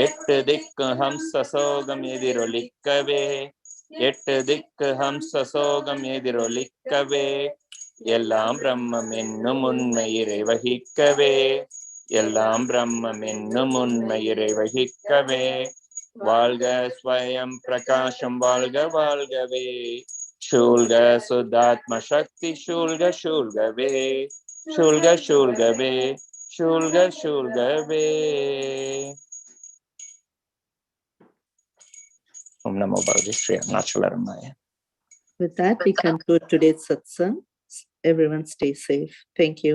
எட்டு திக்கு ஹம்ச சோகம் எதிரொலிக்கவே எட்டு திக்கு ஹம்ச சோகம் எதிரொலிக்கவே எல்லாம் பிரம்மம் என்னும் உண்மை இறைவகிக்கவே எல்லாம் பிரம்மம் என்னும் உண்மை இறைவகிக்கவே வாழ்க ஸ்வயம் பிரகாசம் வாழ்க வாழ்கவே சூழ்க சுத்தாத்ம சக்தி சூழ்க சூழ்கவே சூழ்க சூழ்கவே சூழ்க சூழ்கவே. Om Namo Bhagavate Sri Ramana. With that, we conclude today's satsang. Everyone stay safe. Thank you.